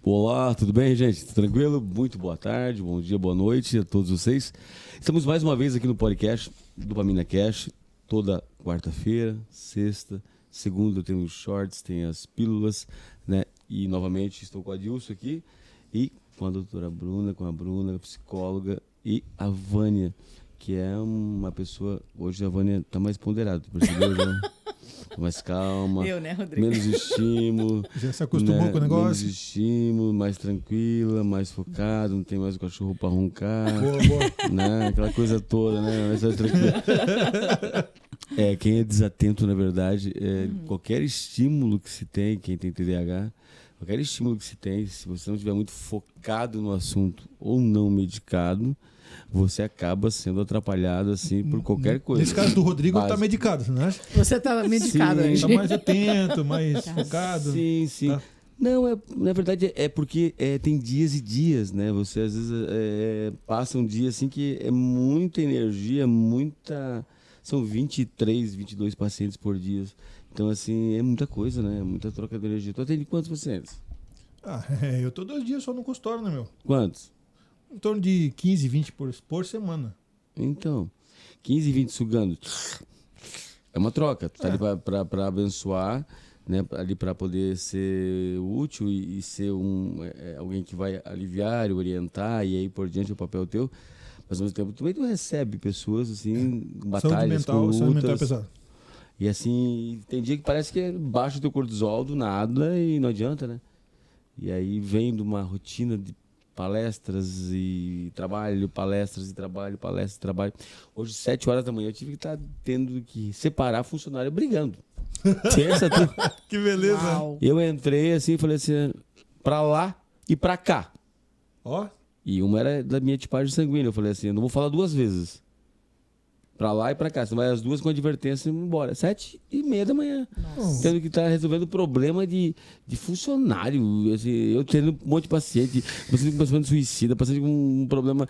Olá, tudo bem, gente? Tudo tranquilo? Muito boa tarde, bom dia, boa noite a todos vocês. Estamos mais uma vez aqui no podcast do Dopamina Cash, toda quarta-feira, sexta, segunda tem os shorts, tem as pílulas, né? E novamente estou com a Dilson aqui e com a doutora Bruna, psicóloga, e a Vânia, que é uma pessoa... Hoje a Vânia está mais ponderada, tu percebeu, já? Mais calma, né, Rodrigo? menos estímulo. Já se acostumou, né, com o negócio? Menos estímulo, mais tranquila, mais focado, não tem mais o cachorro para roncar. Boa. Né? Aquela coisa toda, né? Mais tranquila. Quem é desatento, na verdade, qualquer estímulo que se tem, quem tem TDAH, qualquer estímulo que se tem, se você não estiver muito focado no assunto ou não medicado, você acaba sendo atrapalhado assim por qualquer coisa. Nesse caso do Rodrigo, ele tá Básico. medicado, você não acha? Você tá medicado Sim. aí. Tá mais atento, mais focado. Sim. Tá. Não, na verdade é porque tem dias e dias, né? Você às vezes passa um dia assim que é muita energia, são 23, 22 pacientes por dia. Então, assim, é muita coisa, né? Muita troca de energia. Tu atende quantos pacientes? Eu tô 2 dias só no consultório, né, meu? Quantos? Em torno de 15, 20 por semana. Então, 15, 20 sugando. É uma troca. Tu tá ali pra abençoar, né? Ali pra poder ser útil e ser alguém que vai aliviar, orientar, e aí por diante o papel teu. Mas ao mesmo tempo também tu recebe pessoas, assim, batalhas, Saúde mental é pesado. E assim, tem dia que parece que baixa o teu cortisol do nada e não adianta, né? E aí vem de uma rotina de palestras e trabalho, palestras e trabalho, palestras e trabalho. Hoje, 7 horas da manhã, eu tive que estar tendo que separar funcionário brigando. Terça, tudo. Que beleza. Uau. Eu entrei assim e falei assim, pra lá e pra cá. Ó, E uma era da minha tipagem sanguínea. Eu falei assim, eu não vou falar 2 vezes. Pra lá e pra cá. Você vai as 2 com advertência e ir embora. 7h30 da manhã. Nossa. Tendo que estar resolvendo problema de funcionário. Assim, eu tendo um monte de paciente com suicida, paciente com um problema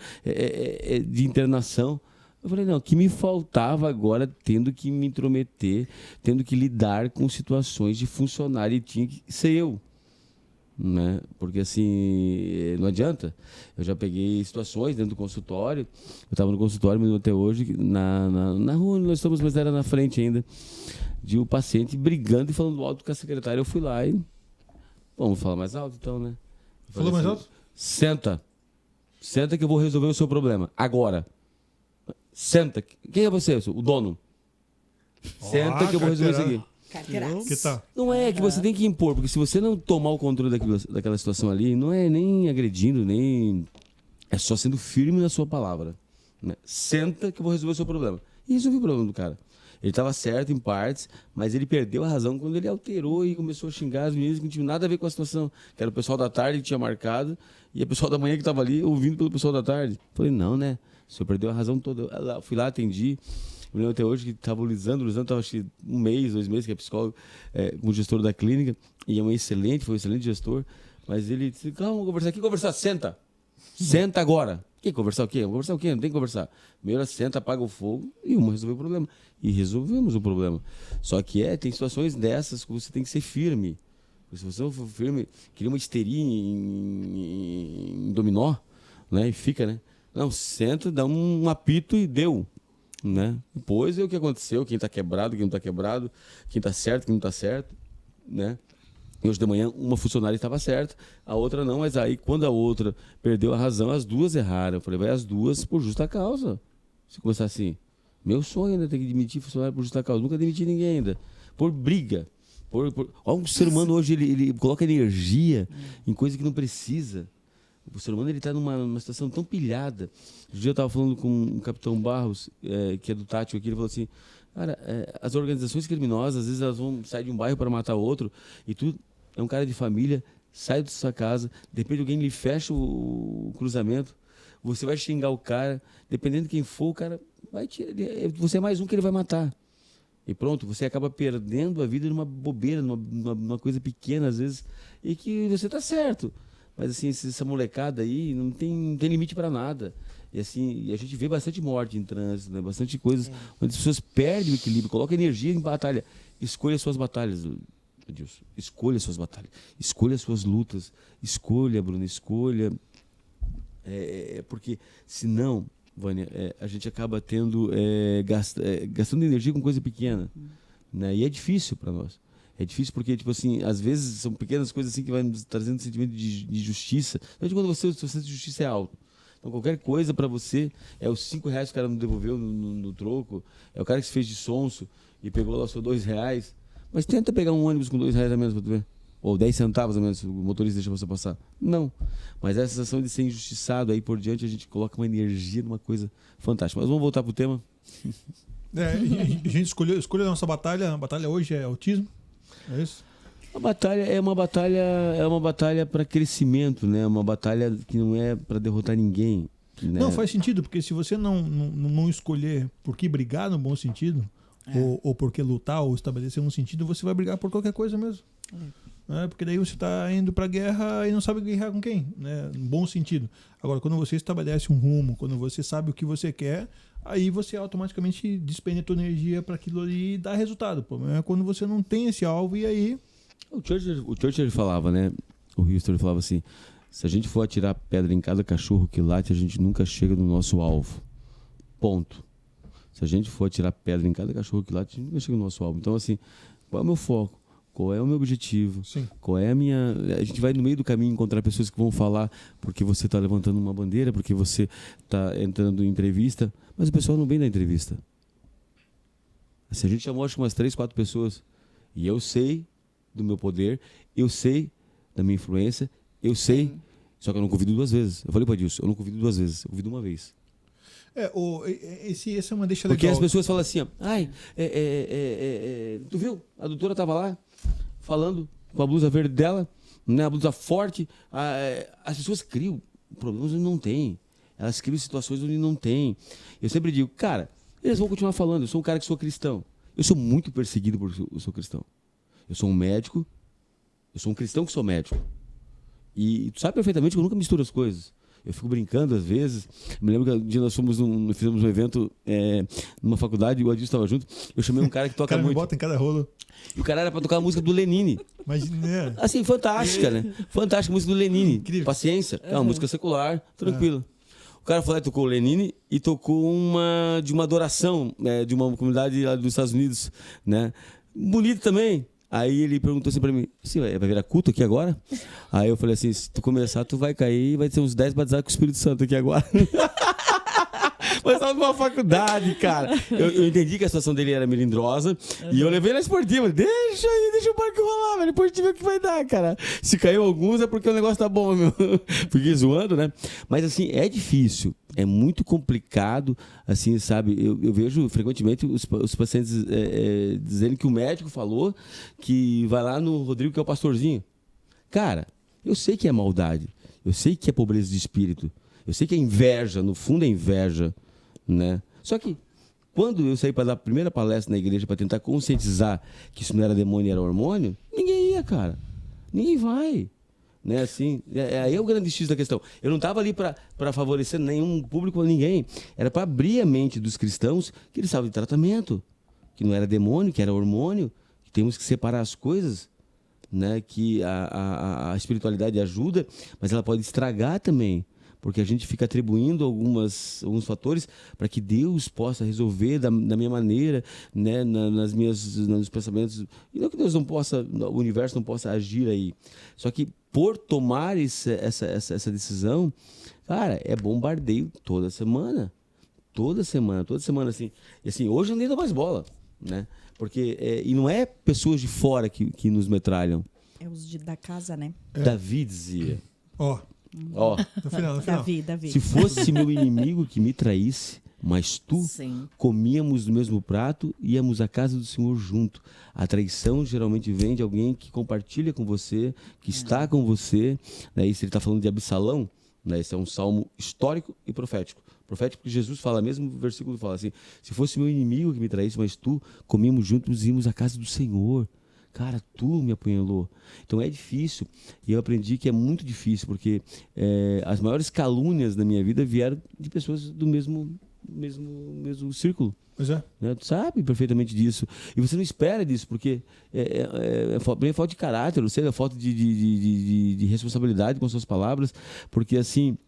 de internação. Eu falei, não, o que me faltava agora, tendo que me intrometer, tendo que lidar com situações de funcionário, e tinha que ser eu. Né? Porque assim, não adianta. Eu já peguei situações dentro do consultório. Eu estava no consultório mesmo até hoje, na rua nós estamos, mas era na frente ainda, de o paciente brigando e falando alto com a secretária. Eu fui lá e vamos falar mais alto então, né? Eu falou falei mais assim, alto? Senta que eu vou resolver o seu problema agora. Senta. Quem é você? O dono. Senta que eu vou resolver isso aqui. Que tal? Não é que você tem que impor, porque se você não tomar o controle daquela situação ali, não é nem agredindo, nem... É só sendo firme na sua palavra. Né? Senta que eu vou resolver o seu problema. E resolvi o problema do cara. Ele estava certo em partes, mas ele perdeu a razão quando ele alterou e começou a xingar as meninas que não tinham nada a ver com a situação. Que era o pessoal da tarde que tinha marcado e o pessoal da manhã que estava ali ouvindo pelo pessoal da tarde. Falei, não, né? O senhor perdeu a razão toda. Eu fui lá, atendi. Me lembro até hoje que estava o Lisandro estava acho que 1 mês, 2 meses, que é psicólogo, com o gestor da clínica, e foi um excelente gestor, mas ele disse, calma, vamos conversar aqui, conversar, senta. Senta agora. Que conversar o quê? Conversar o quê? Não tem que conversar. Primeiro senta, apaga o fogo e resolveu o problema. E resolvemos o problema. Só que tem situações dessas que você tem que ser firme. Porque se você não for firme, cria uma histeria em dominó, né? E fica, né? Não, senta, dá um apito e deu. Né? Depois é o que aconteceu, quem está quebrado, quem não está quebrado, quem está certo, quem não está certo, né? E hoje de manhã uma funcionária estava certa, a outra não, mas aí quando a outra perdeu a razão, as 2 erraram. Eu falei, vai as 2 por justa causa. Se começar assim, meu sonho ainda ter que demitir funcionário por justa causa, nunca demiti ninguém ainda, por briga. Olha, o ser humano hoje ele coloca energia em coisa que não precisa. O ser humano está numa situação tão pilhada. Um dia eu estava falando com o capitão Barros, que é do Tátil aqui, ele falou assim, cara, as organizações criminosas, às vezes elas vão sair de um bairro para matar outro, e tu é um cara de família, sai da sua casa, de repente alguém lhe fecha o cruzamento, você vai xingar o cara, dependendo de quem for, o cara vai tirar, você é mais um que ele vai matar. E pronto, você acaba perdendo a vida numa bobeira, numa coisa pequena, às vezes, e que você está certo. Mas assim, essa molecada aí não tem limite para nada. E assim, a gente vê bastante morte em trânsito, né? Bastante coisas onde as pessoas perdem o equilíbrio, colocam energia em batalha. Escolha suas batalhas. Adilson, escolha suas batalhas, escolha suas lutas, escolha, Bruno, escolha. Porque senão, Vânia, a gente acaba tendo gastando energia com coisa pequena, né? E é difícil para nós. É difícil porque, tipo assim, às vezes são pequenas coisas assim que vai nos trazendo sentimento de justiça. Então, quando o seu senso de justiça é alto. Então, qualquer coisa para você é os R$5 que o cara não devolveu no troco, é o cara que se fez de sonso e pegou lá os seus R$2. Mas tenta pegar um ônibus com R$2 a menos para tu ver. Ou 10 centavos a menos, o motorista deixa você passar. Não. Mas essa sensação de ser injustiçado aí por diante, a gente coloca uma energia numa coisa fantástica. Mas vamos voltar pro tema. A gente escolheu a nossa batalha. A batalha hoje é autismo. É isso? A batalha é uma batalha para crescimento, né? Uma batalha que não é para derrotar ninguém. Né? Não, faz sentido, porque se você não escolher por que brigar no bom sentido, ou por que lutar, ou estabelecer um sentido, você vai brigar por qualquer coisa mesmo. Porque daí você está indo para a guerra e não sabe guerrear com quem, né? No bom sentido. Agora, quando você estabelece um rumo, quando você sabe o que você quer, aí você automaticamente despende a tua energia para aquilo ali e dá resultado. O problema é quando você não tem esse alvo e aí... O Churchill falava, né? O Houston falava assim, se a gente for atirar pedra em cada cachorro que late, a gente nunca chega no nosso alvo. Ponto. Se a gente for atirar pedra em cada cachorro que late, a gente nunca chega no nosso alvo. Então, assim, qual é o meu foco? Qual é o meu objetivo? Sim. Qual é a minha... A gente vai no meio do caminho encontrar pessoas que vão falar porque você está levantando uma bandeira, porque você está entrando em entrevista, mas o pessoal não vem da entrevista. Assim, a gente chamou acho que umas 3, 4 pessoas e eu sei do meu poder, eu sei da minha influência, eu sei, só que eu não convido 2 vezes. Eu falei para Adilson, eu não convido 2 vezes, eu convido 1 vez. Essa é uma deixa Porque legal. as pessoas falam assim, ó, tu viu? A doutora estava lá falando com a blusa verde dela, né, a blusa forte. As pessoas criam problemas onde não tem. Elas criam situações onde não tem. Eu sempre digo, cara, eles vão continuar falando. Eu sou um cara que sou cristão. Eu sou muito perseguido por eu sou cristão. Eu sou um médico. Eu sou um cristão que sou médico. E tu sabe perfeitamente que eu nunca misturo as coisas. Eu fico brincando às vezes. Me lembro que um dia nós fizemos um evento numa faculdade e o Adilson estava junto. Eu chamei um cara que toca cara muito. Me bota em cada rolo. E o cara era para tocar a música do Lenine. Imagina. Assim, fantástica, né? Fantástica a música do Lenine. Incrível. Paciência. É uma música secular, tranquila. O cara falou, tocou o Lenine e tocou uma adoração de uma comunidade lá dos Estados Unidos, né? Bonito também. Aí ele perguntou assim pra mim, assim, vai virar culto aqui agora? Aí eu falei assim, se tu começar, tu vai cair e vai ter uns 10 batizados com o Espírito Santo aqui agora. Mas estava numa faculdade, cara. Eu entendi que a situação dele era melindrosa e eu levei na esportiva. Deixa o barco rolar, velho. Depois a gente vê o que vai dar, cara. Se caiu alguns é porque o negócio tá bom, meu. Fiquei zoando, né? Mas assim, é difícil. É muito complicado, assim, sabe? Eu vejo frequentemente os pacientes dizendo que o médico falou que vai lá no Rodrigo, que é o pastorzinho. Cara, eu sei que é maldade. Eu sei que é pobreza de espírito. Eu sei que é inveja, no fundo é inveja, né? Só que quando eu saí para dar a primeira palestra na igreja para tentar conscientizar que isso não era demônio, era hormônio, ninguém ia, cara. Ninguém vai. Né, assim, aí é o grande X da questão. Eu não estava ali para favorecer nenhum público ou ninguém. Era para abrir a mente dos cristãos que eles estavam em tratamento, que não era demônio, que era hormônio, que temos que separar as coisas, né, que a espiritualidade ajuda, mas ela pode estragar também. Porque a gente fica atribuindo alguns fatores para que Deus possa resolver da minha maneira, né, nos pensamentos. E não que Deus não possa, o universo não possa agir aí. Só que por tomar essa decisão, cara, é bombardeio toda semana. Toda semana, assim. E assim, hoje eu nem dou mais bola, né? Porque, e não é pessoas de fora que nos metralham. É os da casa, né? Davi dizia. Ó. No final. Davi. Se fosse meu inimigo que me traísse, mas tu, Sim. comíamos no mesmo prato e íamos à casa do Senhor junto. A traição geralmente vem de alguém que compartilha com você, que está com você. Né? Isso ele está falando de Absalão. Né? Esse é um salmo histórico e profético. Profético porque Jesus fala, mesmo o versículo fala assim, se fosse meu inimigo que me traísse, mas tu, comíamos juntos e íamos à casa do Senhor. Cara, tu me apunhalou. Então é difícil. E eu aprendi que é muito difícil, porque as maiores calúnias da minha vida vieram de pessoas do mesmo mesmo círculo. Pois é. Né? Tu sabe perfeitamente disso. E você não espera disso, porque é falta de caráter, ou seja, é falta de responsabilidade com suas palavras, porque assim,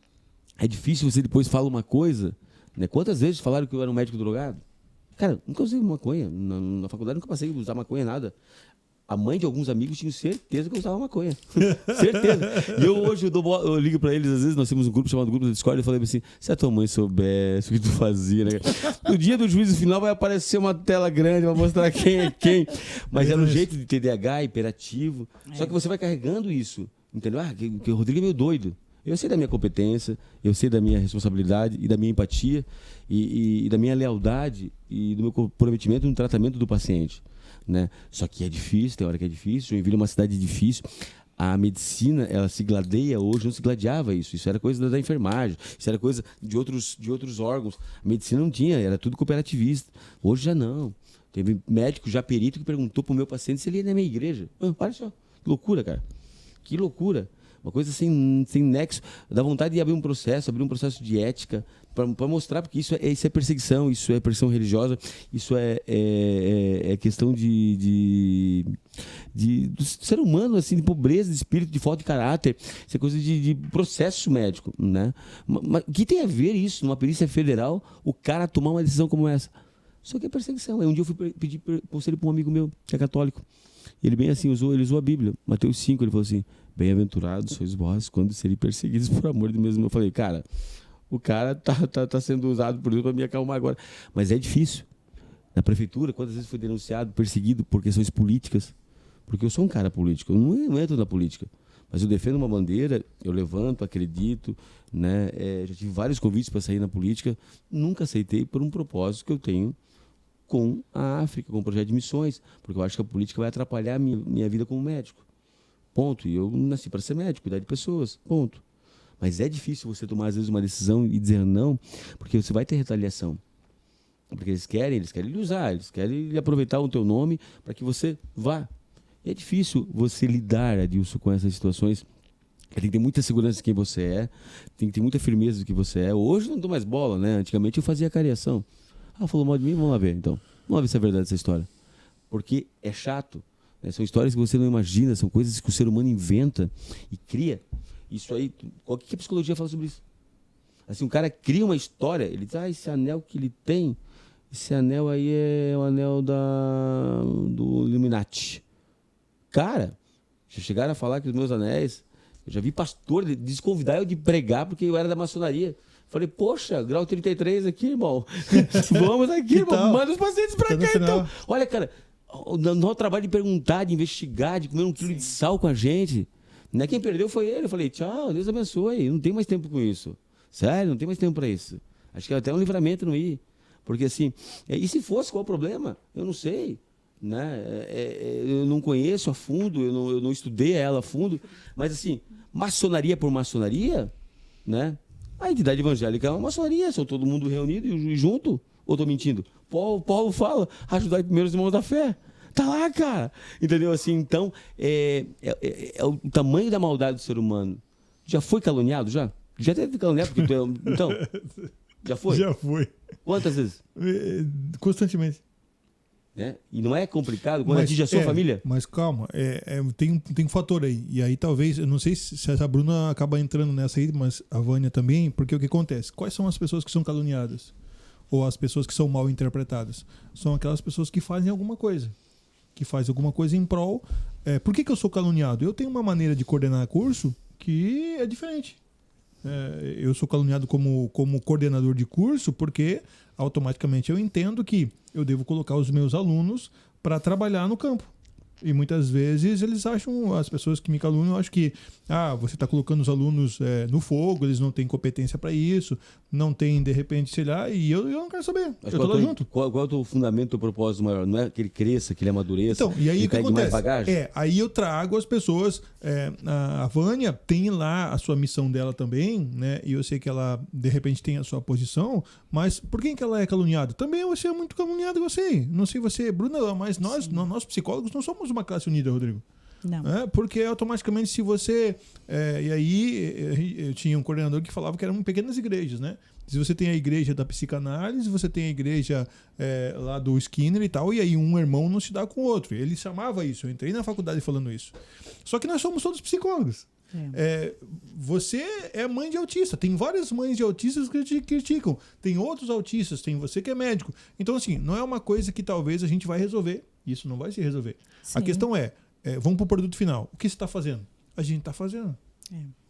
é difícil você depois falar uma coisa, né? Quantas vezes falaram que eu era um médico drogado? Cara, nunca usei maconha. Na faculdade nunca passei a usar maconha, nada. A mãe de alguns amigos tinha certeza que eu usava maconha. Certeza. E hoje eu ligo pra eles, às vezes nós temos um grupo chamado Grupo da Discord, eu falei assim, se a tua mãe soubesse o que tu fazia, né? No dia do juízo final vai aparecer uma tela grande, vai mostrar quem é quem. Mas era um jeito de TDAH, hiperativo. Só que você vai carregando isso. Entendeu? Que o Rodrigo é meio doido. Eu sei da minha competência, eu sei da minha responsabilidade e da minha empatia e da minha lealdade e do meu comprometimento no tratamento do paciente. Né? Só que é difícil, tem hora que é difícil. Joinville é uma cidade difícil. A medicina, ela se gladeia hoje, não se gladiava isso. Isso era coisa da enfermagem, isso era coisa de outros órgãos. A medicina não tinha, era tudo cooperativista. Hoje já não. Teve médico já perito que perguntou pro meu paciente se ele ia na minha igreja. Olha só, que loucura, cara. Que loucura. Uma coisa sem nexo. Dá vontade de abrir um processo de ética, para mostrar, porque isso é perseguição, isso é perseguição religiosa, isso é questão do ser humano, assim, de pobreza de espírito, de falta de caráter. Isso é coisa de processo médico, né? Mas o que tem a ver isso, numa perícia federal, o cara tomar uma decisão como essa? Só que é perseguição. Aí um dia eu fui pedir conselho para um amigo meu, que é católico. Ele bem assim, ele usou a Bíblia. Mateus 5, ele falou assim, bem-aventurados sois vós quando serem perseguidos por amor de mesmo. Eu falei, cara, o cara tá sendo usado por Deus para me acalmar agora. Mas é difícil. Na prefeitura, quantas vezes fui denunciado, perseguido por questões políticas? Porque eu sou um cara político, eu não entro na política. Mas eu defendo uma bandeira, eu levanto, acredito, né? Já tive vários convites para sair na política, nunca aceitei por um propósito que eu tenho com a África, com o projeto de missões, porque eu acho que a política vai atrapalhar a minha vida como médico. Ponto. E eu nasci para ser médico, cuidar de pessoas. Ponto. Mas é difícil você tomar, às vezes, uma decisão e dizer não, porque você vai ter retaliação. Porque eles querem lhe usar, eles querem aproveitar o teu nome para que você vá. E é difícil você lidar, Adilson, com essas situações. Tem que ter muita segurança de quem você é, tem que ter muita firmeza do que você é. Hoje eu não dou mais bola, né? Antigamente eu fazia cariação. Falou mal de mim? Vamos lá ver, então. Vamos lá ver se é verdade essa história. Porque é chato. Né? São histórias que você não imagina, são coisas que o ser humano inventa e cria. Isso aí, o que a psicologia fala sobre isso? Assim, um cara cria uma história, ele diz, esse anel que ele tem, esse anel aí é o anel do Illuminati. Cara, já chegaram a falar que os meus anéis, eu já vi pastor desconvidar eu de pregar porque eu era da maçonaria. Falei, poxa, grau 33 aqui, irmão. Vamos aqui, irmão. Manda os pacientes pra cá, então. Olha, cara, o trabalho de perguntar, de investigar, de comer 1 quilo de sal com a gente. Né? Quem perdeu foi ele. Eu falei, tchau, Deus abençoe. Não tem mais tempo com isso. Sério, não tem mais tempo pra isso. Acho que é até um livramento não ir. Porque assim, e se fosse, qual o problema? Eu não sei. Né? Eu não conheço a fundo, eu não estudei ela a fundo. Mas assim, maçonaria por maçonaria, né? A entidade evangélica é uma maçonaria, são todo mundo reunido e junto. Ou estou mentindo? Paulo fala, ajudar primeiro os irmãos da fé. Tá lá, cara. Entendeu? Assim, então, é o tamanho da maldade do ser humano. Já foi caluniado, já? Já teve caluniado? Porque então, já foi? Já foi. Quantas vezes? Constantemente. E não é complicado quando atinge a sua família? Mas calma, tem um fator aí. E aí talvez, eu não sei se a Bruna acaba entrando nessa aí, mas a Vânia também, porque o que acontece? Quais são as pessoas que são caluniadas? Ou as pessoas que são mal interpretadas? São aquelas pessoas que fazem alguma coisa. Que fazem alguma coisa em prol. Por que eu sou caluniado? Eu tenho uma maneira de coordenar curso que é diferente. Eu sou caluniado como coordenador de curso porque automaticamente eu entendo que eu devo colocar os meus alunos para trabalhar no campo. E muitas vezes eles acham, as pessoas que me caluniam, acham que você está colocando os alunos no fogo, eles não têm competência para isso, não tem, de repente, sei lá, e eu não quero saber. Mas eu tô lá junto. Qual é o fundamento do propósito maior? Não é que ele cresça, que ele amadureça, então, e aí, que pegue mais bagagem? Aí eu trago as pessoas, a Vânia tem lá a sua missão dela também, né? E eu sei que ela, de repente, tem a sua posição, mas por quem que ela é caluniada? Também você é muito caluniado, eu sei. Não sei você, Bruna, mas nós psicólogos não somos uma classe unida, Rodrigo. Não. Porque automaticamente se você... e aí eu tinha um coordenador que falava que eram pequenas igrejas, né? Se você tem a igreja da psicanálise, você tem a igreja lá do Skinner e tal, e aí um irmão não se dá com o outro. Ele chamava isso, eu entrei na faculdade falando isso. Só que nós somos todos psicólogos. Você é mãe de autista, tem várias mães de autistas que te criticam, tem outros autistas, tem você que é médico. Então assim, não é uma coisa que talvez a gente vai resolver, isso não vai se resolver. Sim. A questão vamos para o produto final. O que você está fazendo? A gente está fazendo.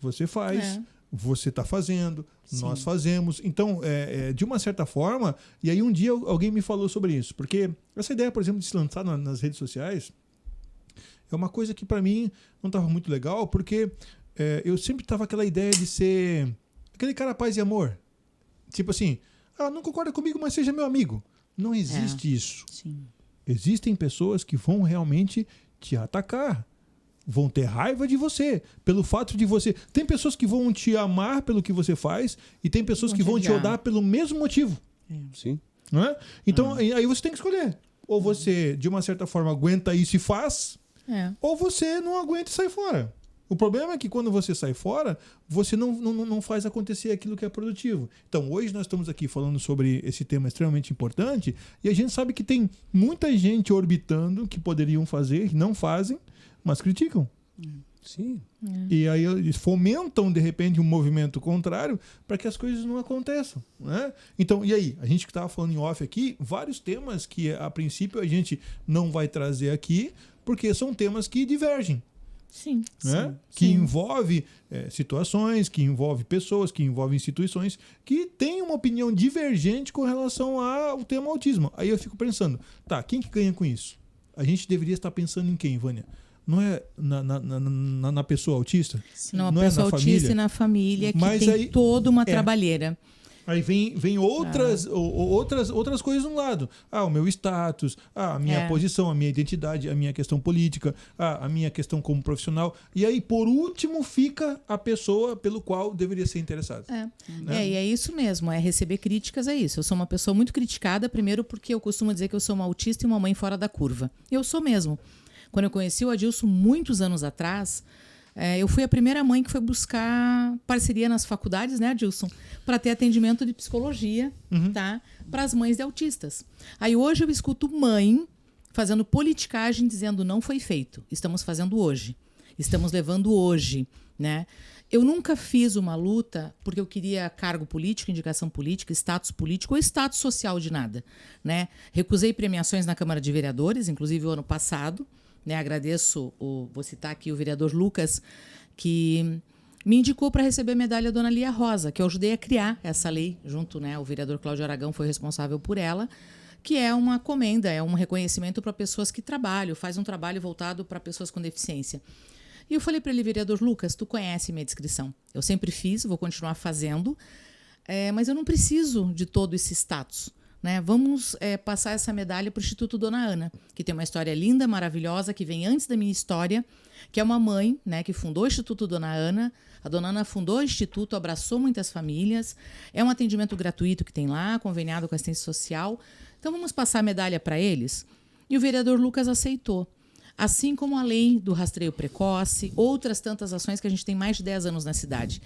Você faz, você está fazendo, Sim. nós fazemos. Então, de uma certa forma, e aí um dia alguém me falou sobre isso, porque essa ideia, por exemplo, de se lançar nas redes sociais é uma coisa que para mim não estava muito legal, porque eu sempre tava aquela ideia de ser aquele cara paz e amor. Tipo assim, não concorda comigo, mas seja meu amigo. Não existe isso. Sim. Existem pessoas que vão realmente te atacar. Vão ter raiva de você, pelo fato de você... Tem pessoas que vão te amar pelo que você faz e tem pessoas que vão te odiar pelo mesmo motivo. Sim. Não é? Então, aí você tem que escolher. Ou você, de uma certa forma, aguenta isso e faz, ou você não aguenta e sai fora. O problema é que quando você sai fora, você não faz acontecer aquilo que é produtivo. Então, hoje nós estamos aqui falando sobre esse tema extremamente importante e a gente sabe que tem muita gente orbitando que poderiam fazer, que não fazem, mas criticam. Sim. E aí eles fomentam, de repente, um movimento contrário para que as coisas não aconteçam. Né? Então, e aí? A gente que estava falando em off aqui, vários temas que, a princípio, a gente não vai trazer aqui, porque são temas que divergem. Sim. Né? Sim. Que Sim. envolve situações, que envolve pessoas, que envolve instituições que têm uma opinião divergente com relação ao tema autismo. Aí eu fico pensando, quem que ganha com isso? A gente deveria estar pensando em quem, Vânia? Não é na pessoa autista? Não, não a pessoa é na autista família? e na família que Mas tem aí, toda uma trabalheira. Aí vem outras coisas no lado. O meu status, a minha posição, a minha identidade, a minha questão política, a minha questão como profissional. E aí, por último, fica a pessoa pelo qual deveria ser interessado. Né? E é isso mesmo, receber críticas é isso. Eu sou uma pessoa muito criticada, primeiro porque eu costumo dizer que eu sou uma autista e uma mãe fora da curva. Eu sou mesmo. Quando eu conheci o Adilson muitos anos atrás, eu fui a primeira mãe que foi buscar parceria nas faculdades, né, Adilson? Para ter atendimento de psicologia, tá? Para as mães de autistas. Aí hoje eu escuto mãe fazendo politicagem dizendo não foi feito. Estamos fazendo hoje. Estamos levando hoje, né? Eu nunca fiz uma luta porque eu queria cargo político, indicação política, status político ou status social de nada, né? Recusei premiações na Câmara de Vereadores, inclusive o ano passado. Né, agradeço, vou citar aqui o vereador Lucas, que me indicou para receber a medalha Dona Lia Rosa, que eu ajudei a criar essa lei, junto, né, o vereador Cláudio Aragão foi responsável por ela, que é uma comenda, é um reconhecimento para pessoas que trabalham, faz um trabalho voltado para pessoas com deficiência. E eu falei para ele, vereador Lucas, tu conhece minha descrição, eu sempre fiz, vou continuar fazendo, mas eu não preciso de todo esse status. Né? Vamos passar essa medalha para o Instituto Dona Ana, que tem uma história linda, maravilhosa, que vem antes da minha história, que é uma mãe, né, que fundou o Instituto Dona Ana. A Dona Ana fundou o Instituto, abraçou muitas famílias. É um atendimento gratuito que tem lá, conveniado com a assistência social. Então vamos passar a medalha para eles? E o vereador Lucas aceitou. Assim como a lei do rastreio precoce, outras tantas ações que a gente tem mais de 10 anos na cidade.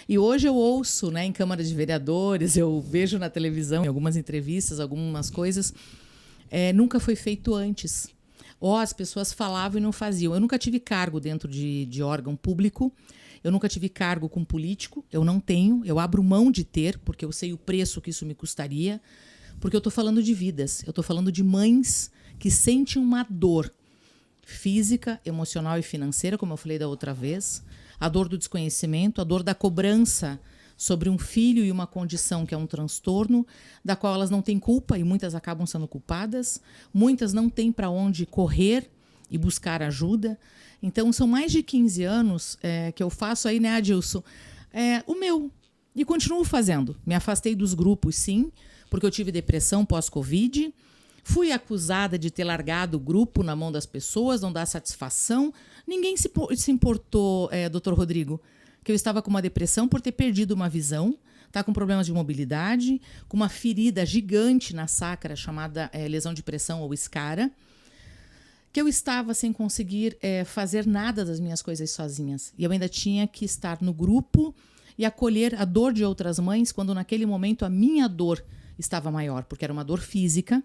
E hoje eu ouço, né, em Câmara de Vereadores, eu vejo na televisão, em algumas entrevistas, algumas coisas, nunca foi feito antes. As pessoas falavam e não faziam. Eu nunca tive cargo dentro de órgão público, eu nunca tive cargo com político, eu não tenho, eu abro mão de ter, porque eu sei o preço que isso me custaria, porque eu estou falando de vidas, eu estou falando de mães que sentem uma dor física, emocional e financeira, como eu falei da outra vez, a dor do desconhecimento, a dor da cobrança sobre um filho e uma condição que é um transtorno, da qual elas não têm culpa e muitas acabam sendo culpadas, muitas não têm para onde correr e buscar ajuda. Então, são mais de 15 anos que eu faço aí, né, Adilson? O meu. E continuo fazendo. Me afastei dos grupos, sim, porque eu tive depressão pós-Covid. Fui acusada de ter largado o grupo na mão das pessoas, não dar satisfação. Ninguém se importou, Dr. Rodrigo, que eu estava com uma depressão por ter perdido uma visão, tá com problemas de mobilidade, com uma ferida gigante na sacra chamada lesão de pressão ou escara, que eu estava sem conseguir fazer nada das minhas coisas sozinhas. E eu ainda tinha que estar no grupo e acolher a dor de outras mães, quando naquele momento a minha dor estava maior, porque era uma dor física,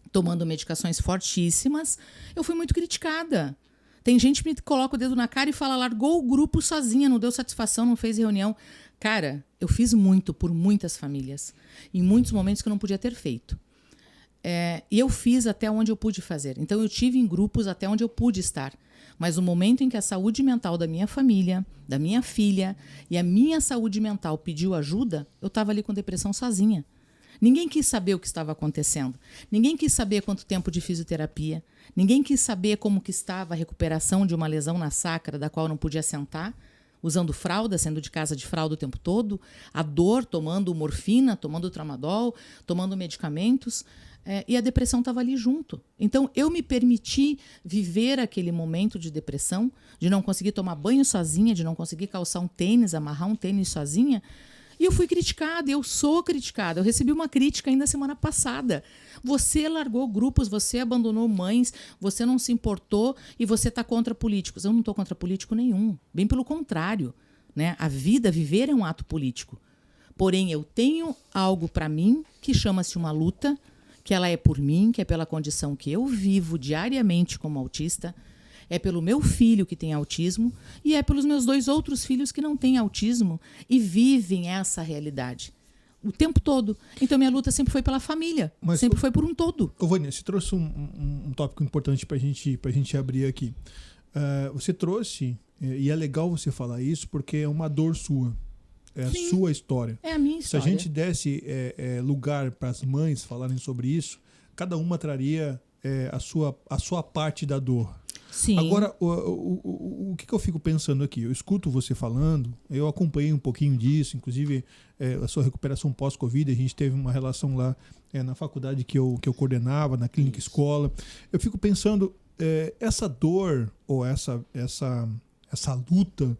tomando medicações fortíssimas. Eu fui muito criticada. Tem gente que me coloca o dedo na cara e fala, largou o grupo sozinha, não deu satisfação, não fez reunião. Cara, eu fiz muito por muitas famílias, em muitos momentos que eu não podia ter feito. E eu fiz até onde eu pude fazer. Então, eu tive em grupos até onde eu pude estar. Mas no momento em que a saúde mental da minha família, da minha filha e a minha saúde mental pediu ajuda, eu estava ali com depressão sozinha. Ninguém quis saber o que estava acontecendo. Ninguém quis saber quanto tempo de fisioterapia. Ninguém quis saber como que estava a recuperação de uma lesão na sacra da qual eu não podia sentar, usando fralda, sendo de casa de fralda o tempo todo, a dor, tomando morfina, tomando tramadol, tomando medicamentos. E a depressão estava ali junto. Então, eu me permiti viver aquele momento de depressão, de não conseguir tomar banho sozinha, de não conseguir calçar um tênis, amarrar um tênis sozinha. E eu fui criticada, eu sou criticada. Eu recebi uma crítica ainda semana passada. Você largou grupos, você abandonou mães, você não se importou e você está contra políticos. Eu não estou contra político nenhum. Bem pelo contrário, né? A vida, viver é um ato político. Porém, eu tenho algo para mim que chama-se uma luta, que ela é por mim, que é pela condição que eu vivo diariamente como autista, é pelo meu filho que tem autismo e é pelos meus 2 outros filhos que não têm autismo e vivem essa realidade o tempo todo. Então, minha luta sempre foi pela família, sempre foi por um todo. Vânia, você trouxe um tópico importante para a gente abrir aqui. Você trouxe, e é legal você falar isso, porque é uma dor sua. É Sim. a sua história. É a minha história. Se a gente desse lugar para as mães falarem sobre isso, cada uma traria a sua parte da dor. Sim. Agora, o que eu fico pensando aqui? Eu escuto você falando, eu acompanhei um pouquinho disso, inclusive a sua recuperação pós-Covid, a gente teve uma relação lá na faculdade que eu coordenava, na clínica escola. Eu fico pensando, essa dor ou essa luta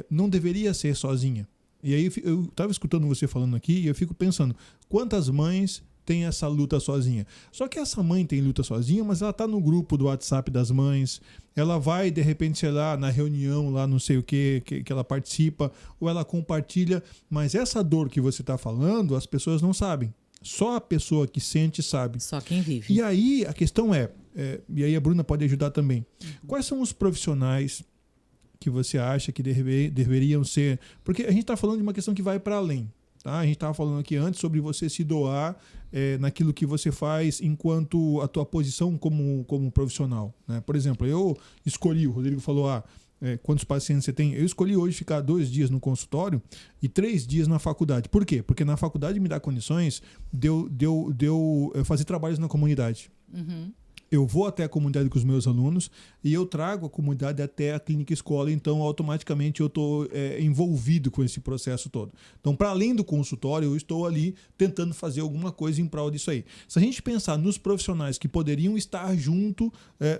não deveria ser sozinha. E aí eu estava escutando você falando aqui e eu fico pensando, quantas mães têm essa luta sozinha? Só que essa mãe tem luta sozinha, mas ela está no grupo do WhatsApp das mães, ela vai, de repente, sei lá, na reunião, lá não sei o que ela participa, ou ela compartilha, mas essa dor que você está falando, as pessoas não sabem. Só a pessoa que sente sabe. Só quem vive. E aí a questão e aí a Bruna pode ajudar também, quais são os profissionais que você acha que deveriam ser... Porque a gente está falando de uma questão que vai para além. Tá? A gente estava falando aqui antes sobre você se doar naquilo que você faz enquanto a tua posição como profissional. Né? Por exemplo, eu escolhi, o Rodrigo falou, quantos pacientes você tem? Eu escolhi hoje ficar 2 dias no consultório e 3 dias na faculdade. Por quê? Porque na faculdade me dá condições de eu fazer trabalhos na comunidade. Uhum. Eu vou até a comunidade com os meus alunos e eu trago a comunidade até a clínica escola, então automaticamente eu estou envolvido com esse processo todo. Então, para além do consultório, eu estou ali tentando fazer alguma coisa em prol disso aí. Se a gente pensar nos profissionais que poderiam estar junto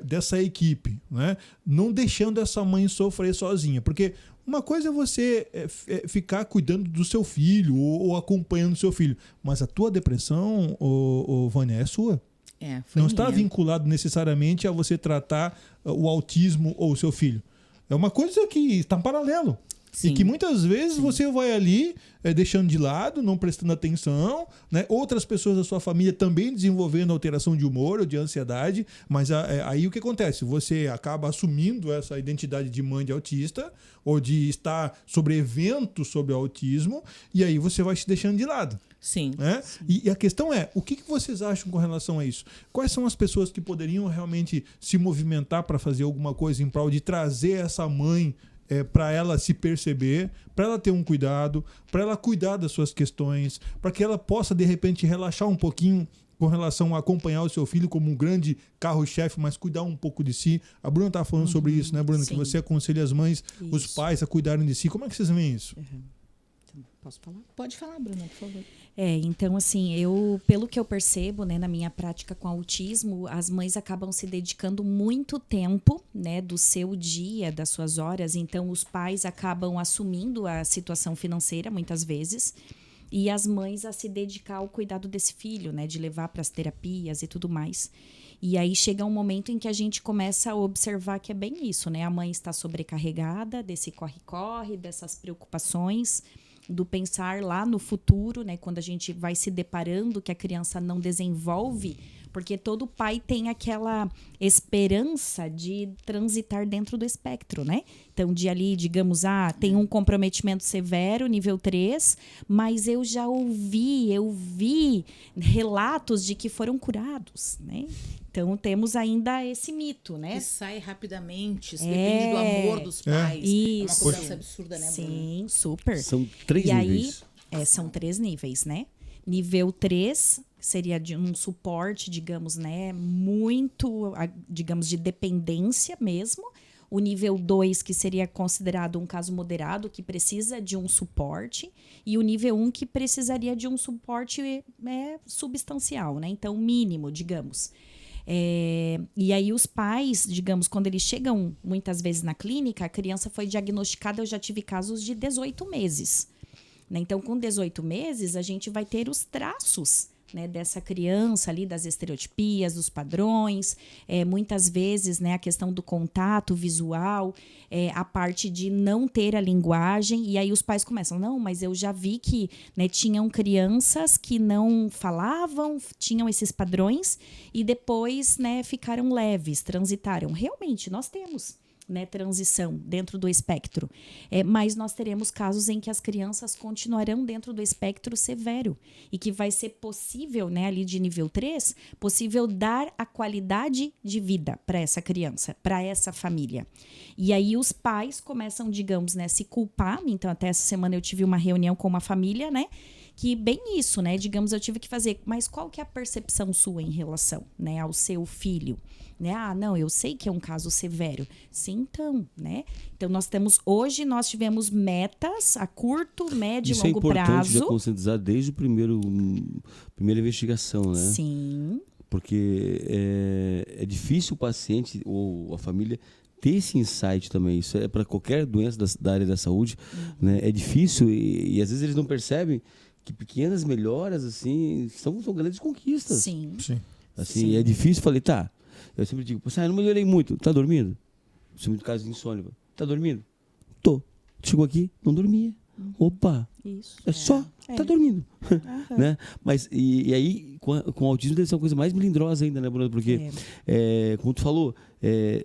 dessa equipe, né, não deixando essa mãe sofrer sozinha, porque uma coisa é você ficar cuidando do seu filho ou acompanhando o seu filho, mas a tua depressão, Vânia, é sua. Não está vinculado necessariamente a você tratar o autismo ou o seu filho. É uma coisa que está em paralelo. Sim. E que muitas vezes você vai ali deixando de lado, não prestando atenção, né? Outras pessoas da sua família também desenvolvendo alteração de humor ou de ansiedade, mas aí o que acontece? Você acaba assumindo essa identidade de mãe de autista ou de estar sobre eventos sobre o autismo e aí você vai se deixando de lado. Sim. Né? Sim. E a questão é, o que vocês acham com relação a isso? Quais são as pessoas que poderiam realmente se movimentar para fazer alguma coisa em prol de trazer essa mãe para ela se perceber, para ela ter um cuidado, para ela cuidar das suas questões, para que ela possa, de repente, relaxar um pouquinho com relação a acompanhar o seu filho como um grande carro-chefe, mas cuidar um pouco de si. A Bruna estava falando sobre isso, né, Bruna? Sim. Que você aconselha as mães, os pais a cuidarem de si. Como é que vocês veem isso? Posso falar? Pode falar, Bruna, por favor. Então, assim, pelo que eu percebo, né, na minha prática com autismo, as mães acabam se dedicando muito tempo, né, do seu dia, das suas horas. Então, os pais acabam assumindo a situação financeira, muitas vezes, e as mães a se dedicar ao cuidado desse filho, né, de levar para as terapias e tudo mais. E aí chega um momento em que a gente começa a observar que é bem isso, né? A mãe está sobrecarregada desse corre-corre, dessas preocupações, do pensar lá no futuro, né? Quando a gente vai se deparando que a criança não desenvolve, porque todo pai tem aquela esperança de transitar dentro do espectro, né? Então, de ali, digamos, tem um comprometimento severo, nível 3, mas eu vi relatos de que foram curados, né? Então, temos ainda esse mito, né? Que sai rapidamente, isso depende do amor dos pais. É uma Isso. cobrança absurda, né, Bruna? Sim, super. São 3 e níveis. aí, são 3 níveis, né? Nível 3 seria de um suporte, digamos, né? Muito, digamos, de dependência mesmo. O nível 2, que seria considerado um caso moderado, que precisa de um suporte. E o nível 1, que precisaria de um suporte substancial, né? Então, mínimo, digamos. E aí os pais, digamos, quando eles chegam muitas vezes na clínica, a criança foi diagnosticada, eu já tive casos de 18 meses. Né? Então, com 18 meses, a gente vai ter os traços, né, dessa criança ali, das estereotipias, dos padrões, muitas vezes, né, a questão do contato visual, a parte de não ter a linguagem, e aí os pais começam, não, mas eu já vi que, né, tinham crianças que não falavam, tinham esses padrões, e depois, né, ficaram leves, transitaram. Realmente, nós temos, né, transição dentro do espectro. Mas nós teremos casos em que as crianças continuarão dentro do espectro severo e que vai ser possível, né, ali de nível 3, possível dar a qualidade de vida para essa criança, para essa família. E aí os pais começam, digamos, né, se culpar. Então, até essa semana eu tive uma reunião com uma família, né, que bem isso, né, digamos, eu tive que fazer, mas qual que é a percepção sua em relação, né, ao seu filho? Né? Não, eu sei que é um caso severo. Sim, então, né? Então, hoje nós tivemos metas a curto, médio e longo prazo. Isso é importante já conscientizar desde primeira investigação, né? Sim. Porque é difícil o paciente ou a família ter esse insight também. Isso é para qualquer doença da área da saúde, né? É difícil e às vezes eles não percebem que pequenas melhoras, assim, são grandes conquistas. Sim. Assim, Sim. é difícil, falei, tá. Eu sempre digo, eu não melhorei muito. Tá dormindo? Isso é muito caso de insônia. Tá dormindo? Tô. Chegou aqui, não dormia. Opa. Isso. Tá dormindo. Né? Mas, e aí, com o autismo deve ser uma coisa mais melindrosa ainda, né, Bruna? Porque, como tu falou,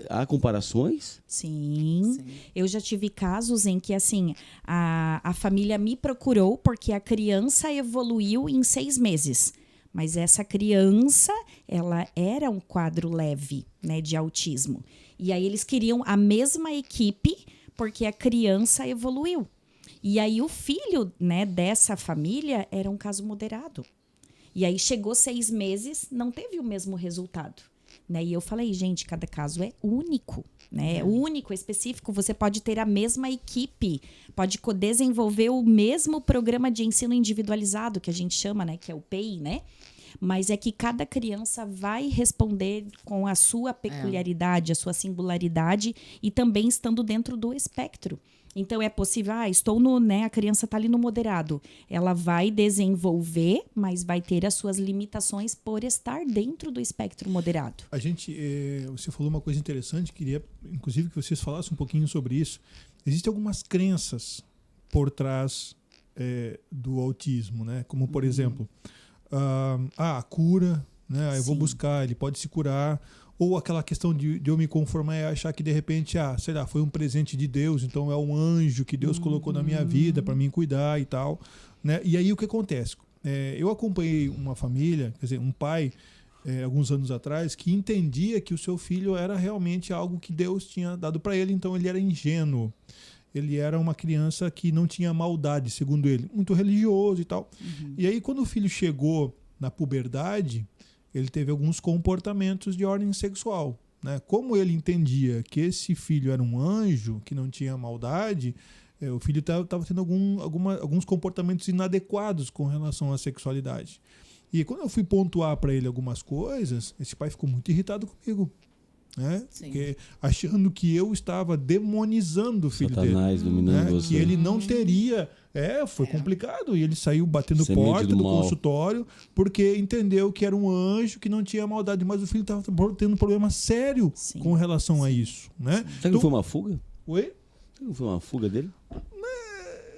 há comparações? Sim. Eu já tive casos em que, assim, a família me procurou porque a criança evoluiu em 6 meses. Mas essa criança, ela era um quadro leve, né, de autismo. E aí eles queriam a mesma equipe porque a criança evoluiu. E aí o filho, né, dessa família era um caso moderado. E aí chegou 6 meses, não teve o mesmo resultado. Né? E eu falei, gente, cada caso é único. Né? É único, específico. Você pode ter a mesma equipe, pode desenvolver o mesmo programa de ensino individualizado, que a gente chama, né, que é o PEI, né? Mas é que cada criança vai responder com a sua peculiaridade, a sua singularidade e também estando dentro do espectro. Então, é possível, a criança está ali no moderado. Ela vai desenvolver, mas vai ter as suas limitações por estar dentro do espectro moderado. A gente, você falou uma coisa interessante, queria, inclusive, que vocês falassem um pouquinho sobre isso. Existem algumas crenças por trás do autismo, né? Como, por exemplo, a cura, né? Eu vou buscar, ele pode se curar. Ou aquela questão de eu me conformar e achar que de repente, sei lá, foi um presente de Deus, então é um anjo que Deus colocou na minha vida para mim cuidar e tal. Né? E aí o que acontece? Eu acompanhei uma família, quer dizer, um pai, alguns anos atrás, que entendia que o seu filho era realmente algo que Deus tinha dado para ele, então ele era ingênuo. Ele era uma criança que não tinha maldade, segundo ele, muito religioso e tal. E aí quando o filho chegou na puberdade, ele teve alguns comportamentos de ordem sexual. Né? Como ele entendia que esse filho era um anjo, que não tinha maldade, o filho estava tendo alguns comportamentos inadequados com relação à sexualidade. E quando eu fui pontuar para ele algumas coisas, esse pai ficou muito irritado comigo. Né? Sim. Porque achando que eu estava demonizando o filho Satanás dele. dominando Né? você. Que ele não teria. Foi complicado. E ele saiu batendo Semente porta do do mal. consultório porque entendeu que era um anjo que não tinha maldade. Mas o filho estava tendo um problema sério Sim. com relação a isso. Né? Será que não foi uma fuga? Oi? Será que não foi uma fuga dele?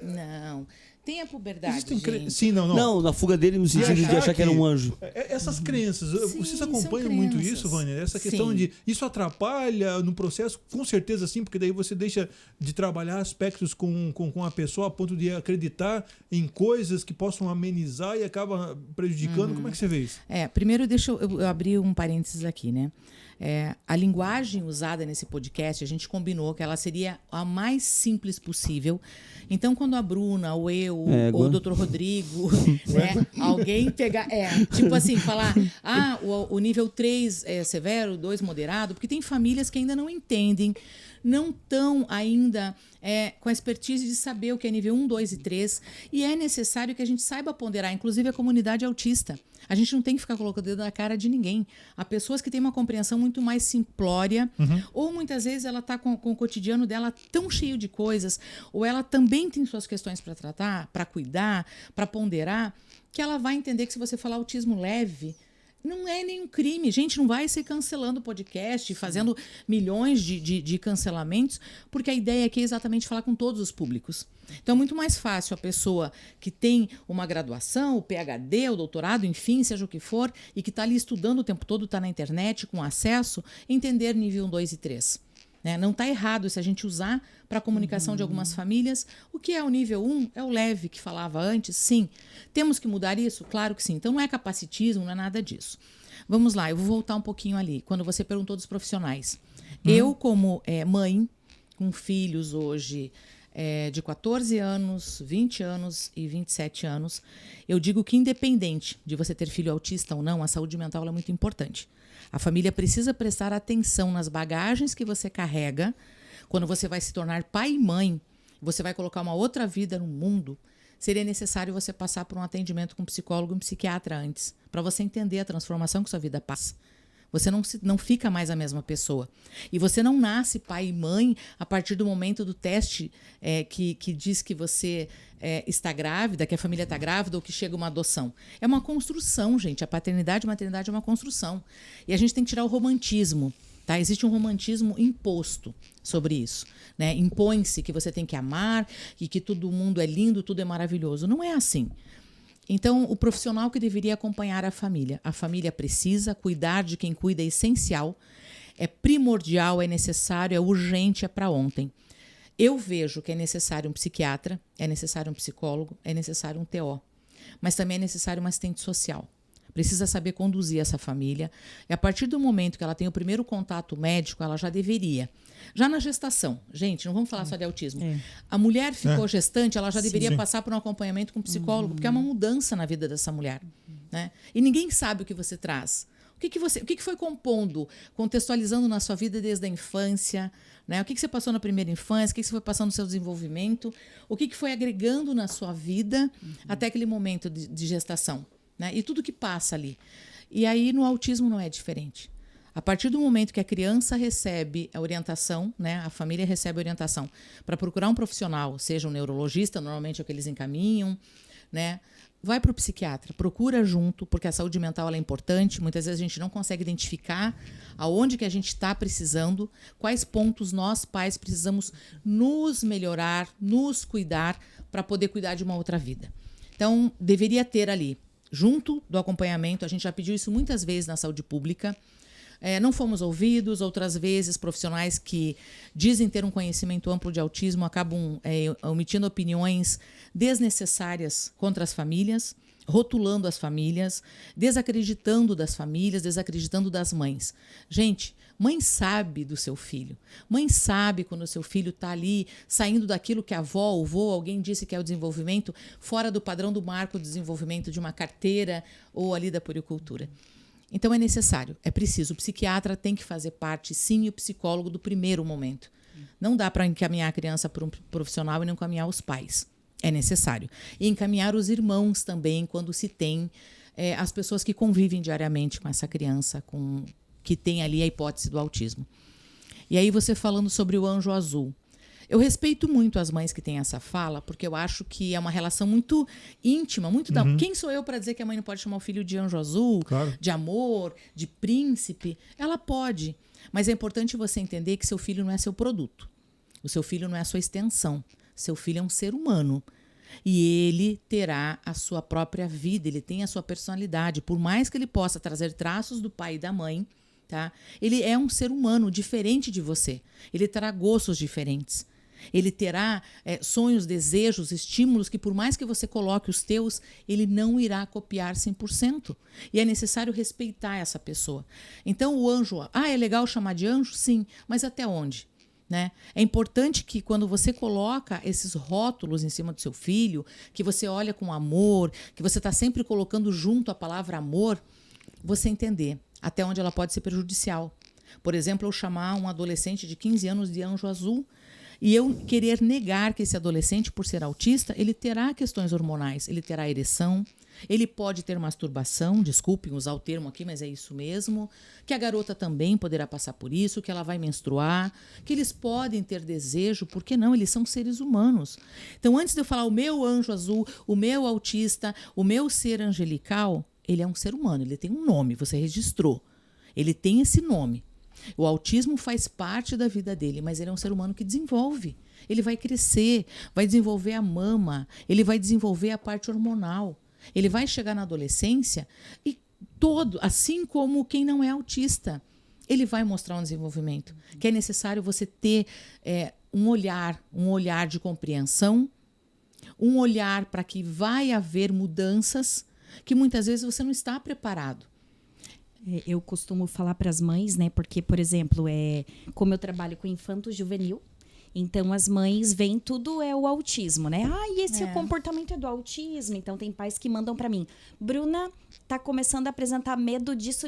Não. Tem a puberdade, Existem gente. Sim, não. Não, na fuga dele no sentido de achar que era um anjo. Essas crenças, Sim, vocês acompanham são muito crenças. isso, Vânia? Essa questão Sim. de isso atrapalha no processo? Com certeza sim, porque daí você deixa de trabalhar aspectos com a pessoa a ponto de acreditar em coisas que possam amenizar e acaba prejudicando. Como é que você vê isso? Primeiro deixa eu abrir um parênteses aqui, né? A linguagem usada nesse podcast, a gente combinou que ela seria a mais simples possível. Então, quando a Bruna, ou eu, ou o Dr. Rodrigo, né, alguém pegar... tipo assim, falar, o nível 3 é severo, 2 moderado, porque tem famílias que ainda não entendem, não estão ainda com a expertise de saber o que é nível 1, 2 e 3, e é necessário que a gente saiba ponderar, inclusive a comunidade autista. A gente não tem que ficar colocando o dedo na cara de ninguém. Há pessoas que têm uma compreensão muito mais simplória, ou muitas vezes ela está com o cotidiano dela tão cheio de coisas, ou ela também tem suas questões para tratar, para cuidar, para ponderar, que ela vai entender que se você falar autismo leve, não é nenhum crime. Gente, não vai ser cancelando o podcast, fazendo milhões de cancelamentos, porque a ideia aqui é exatamente falar com todos os públicos. Então é muito mais fácil a pessoa que tem uma graduação, o PhD, o doutorado, enfim, seja o que for, e que está ali estudando o tempo todo, está na internet, com acesso, entender nível 1, 2 e 3. Né? Não está errado se a gente usar para a comunicação de algumas famílias. O que é o nível 1 é o leve que falava antes, sim. Temos que mudar isso? Claro que sim. Então não é capacitismo, não é nada disso. Vamos lá, eu vou voltar um pouquinho ali, quando você perguntou dos profissionais. Eu, como mãe, com filhos hoje de 14 anos, 20 anos e 27 anos, eu digo que independente de você ter filho autista ou não, a saúde mental é muito importante. A família precisa prestar atenção nas bagagens que você carrega. Quando você vai se tornar pai e mãe, você vai colocar uma outra vida no mundo, seria necessário você passar por um atendimento com um psicólogo e um psiquiatra antes, para você entender a transformação que sua vida passa. Você não fica mais a mesma pessoa. E você não nasce pai e mãe a partir do momento do teste que diz que você está grávida, que a família está grávida ou que chega uma adoção. É uma construção, gente. A paternidade e a maternidade é uma construção. E a gente tem que tirar o romantismo. Tá? Existe um romantismo imposto sobre isso. Né? Impõe-se que você tem que amar e que todo mundo é lindo, tudo é maravilhoso. Não é assim. Então, o profissional que deveria acompanhar a família precisa cuidar de quem cuida, é essencial, é primordial, é necessário, é urgente, é para ontem. Eu vejo que é necessário um psiquiatra, é necessário um psicólogo, é necessário um TO, mas também é necessário um assistente social. Precisa saber conduzir essa família. E a partir do momento que ela tem o primeiro contato médico, ela já deveria. Já na gestação, gente, não vamos falar só de autismo. A mulher ficou gestante, ela já deveria passar por um acompanhamento com um psicólogo, porque é uma mudança na vida dessa mulher. Né? E ninguém sabe o que você traz. O que foi compondo, contextualizando na sua vida desde a infância? Né? O que você passou na primeira infância? O que você foi passando no seu desenvolvimento? O que foi agregando na sua vida até aquele momento de gestação? Né? E tudo que passa ali. E aí no autismo não é diferente. A partir do momento que a criança recebe a orientação, né, a família recebe a orientação para procurar um profissional, seja um neurologista, normalmente é o que eles encaminham, né, vai para o psiquiatra, procura junto, porque a saúde mental ela é importante. Muitas vezes a gente não consegue identificar aonde que a gente está precisando, quais pontos nós, pais, precisamos nos melhorar, nos cuidar para poder cuidar de uma outra vida. Então, deveria ter ali, junto do acompanhamento, a gente já pediu isso muitas vezes na saúde pública, não fomos ouvidos, outras vezes profissionais que dizem ter um conhecimento amplo de autismo acabam omitindo opiniões desnecessárias contra as famílias, rotulando as famílias, desacreditando das famílias, desacreditando das mães. Gente, mãe sabe do seu filho. Mãe sabe quando o seu filho está ali saindo daquilo que a avó, o vô, alguém disse que é o desenvolvimento, fora do padrão do marco de desenvolvimento de uma carteira ou ali da puericultura. Então é necessário, é preciso. O psiquiatra tem que fazer parte, sim, e o psicólogo do primeiro momento. Não dá para encaminhar a criança para um profissional e não encaminhar os pais. É necessário. E encaminhar os irmãos também, quando se tem as pessoas que convivem diariamente com essa criança, com que tem ali a hipótese do autismo. E aí você falando sobre o anjo azul. Eu respeito muito as mães que têm essa fala, porque eu acho que é uma relação muito íntima, muito da... Quem sou eu para dizer que a mãe não pode chamar o filho de anjo azul, Claro. de amor, de príncipe? Ela pode, mas é importante você entender que seu filho não é seu produto. O seu filho não é a sua extensão. Seu filho é um ser humano. E ele terá a sua própria vida, ele tem a sua personalidade. Por mais que ele possa trazer traços do pai e da mãe, tá? Ele é um ser humano diferente de você. Ele terá gostos diferentes. Ele terá sonhos, desejos, estímulos que por mais que você coloque os teus, ele não irá copiar 100%. E é necessário respeitar essa pessoa. Então o anjo, é legal chamar de anjo? Sim, mas até onde? Né? É importante que quando você coloca esses rótulos em cima do seu filho, que você olha com amor, que você está sempre colocando junto a palavra amor, você entender até onde ela pode ser prejudicial. Por exemplo, eu chamar um adolescente de 15 anos de anjo azul e eu querer negar que esse adolescente, por ser autista, ele terá questões hormonais, ele terá ereção, ele pode ter masturbação, desculpem usar o termo aqui, mas é isso mesmo, que a garota também poderá passar por isso, que ela vai menstruar, que eles podem ter desejo, por que não? Eles são seres humanos. Então, antes de eu falar o meu anjo azul, o meu autista, o meu ser angelical, ele é um ser humano, ele tem um nome, você registrou. Ele tem esse nome. O autismo faz parte da vida dele, mas ele é um ser humano que desenvolve. Ele vai crescer, vai desenvolver a mama, ele vai desenvolver a parte hormonal. Ele vai chegar na adolescência e assim como quem não é autista, ele vai mostrar um desenvolvimento. Que é necessário você ter um olhar de compreensão, um olhar para que vai haver mudanças que muitas vezes você não está preparado. Eu costumo falar para as mães, né? Porque, por exemplo, como eu trabalho com infanto-juvenil, então as mães veem tudo o autismo, né? E esse comportamento é do autismo. Então tem pais que mandam para mim, Bruna, tá começando a apresentar medo disso.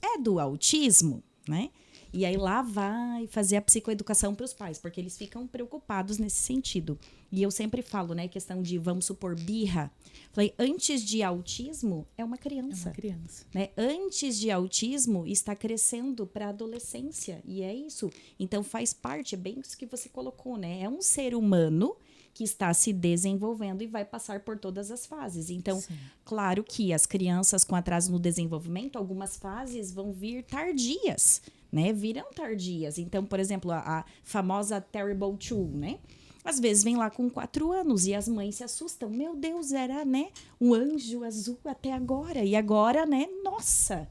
É do autismo, né? E aí lá vai fazer a psicoeducação para os pais, porque eles ficam preocupados nesse sentido. E eu sempre falo, né, questão de, vamos supor, birra. Falei, antes de autismo, é uma criança. É uma criança. Né? Antes de autismo, está crescendo para a adolescência. E é isso. Então faz parte, é bem isso que você colocou, né? É um ser humano que está se desenvolvendo e vai passar por todas as fases. Então, sim, claro que as crianças com atraso no desenvolvimento, algumas fases vão vir tardias, né? Virão tardias. Então, por exemplo, a famosa Terrible 2, né? Às vezes vem lá com 4 anos e as mães se assustam. Meu Deus, era, né, um anjo azul até agora. E agora, né, nossa,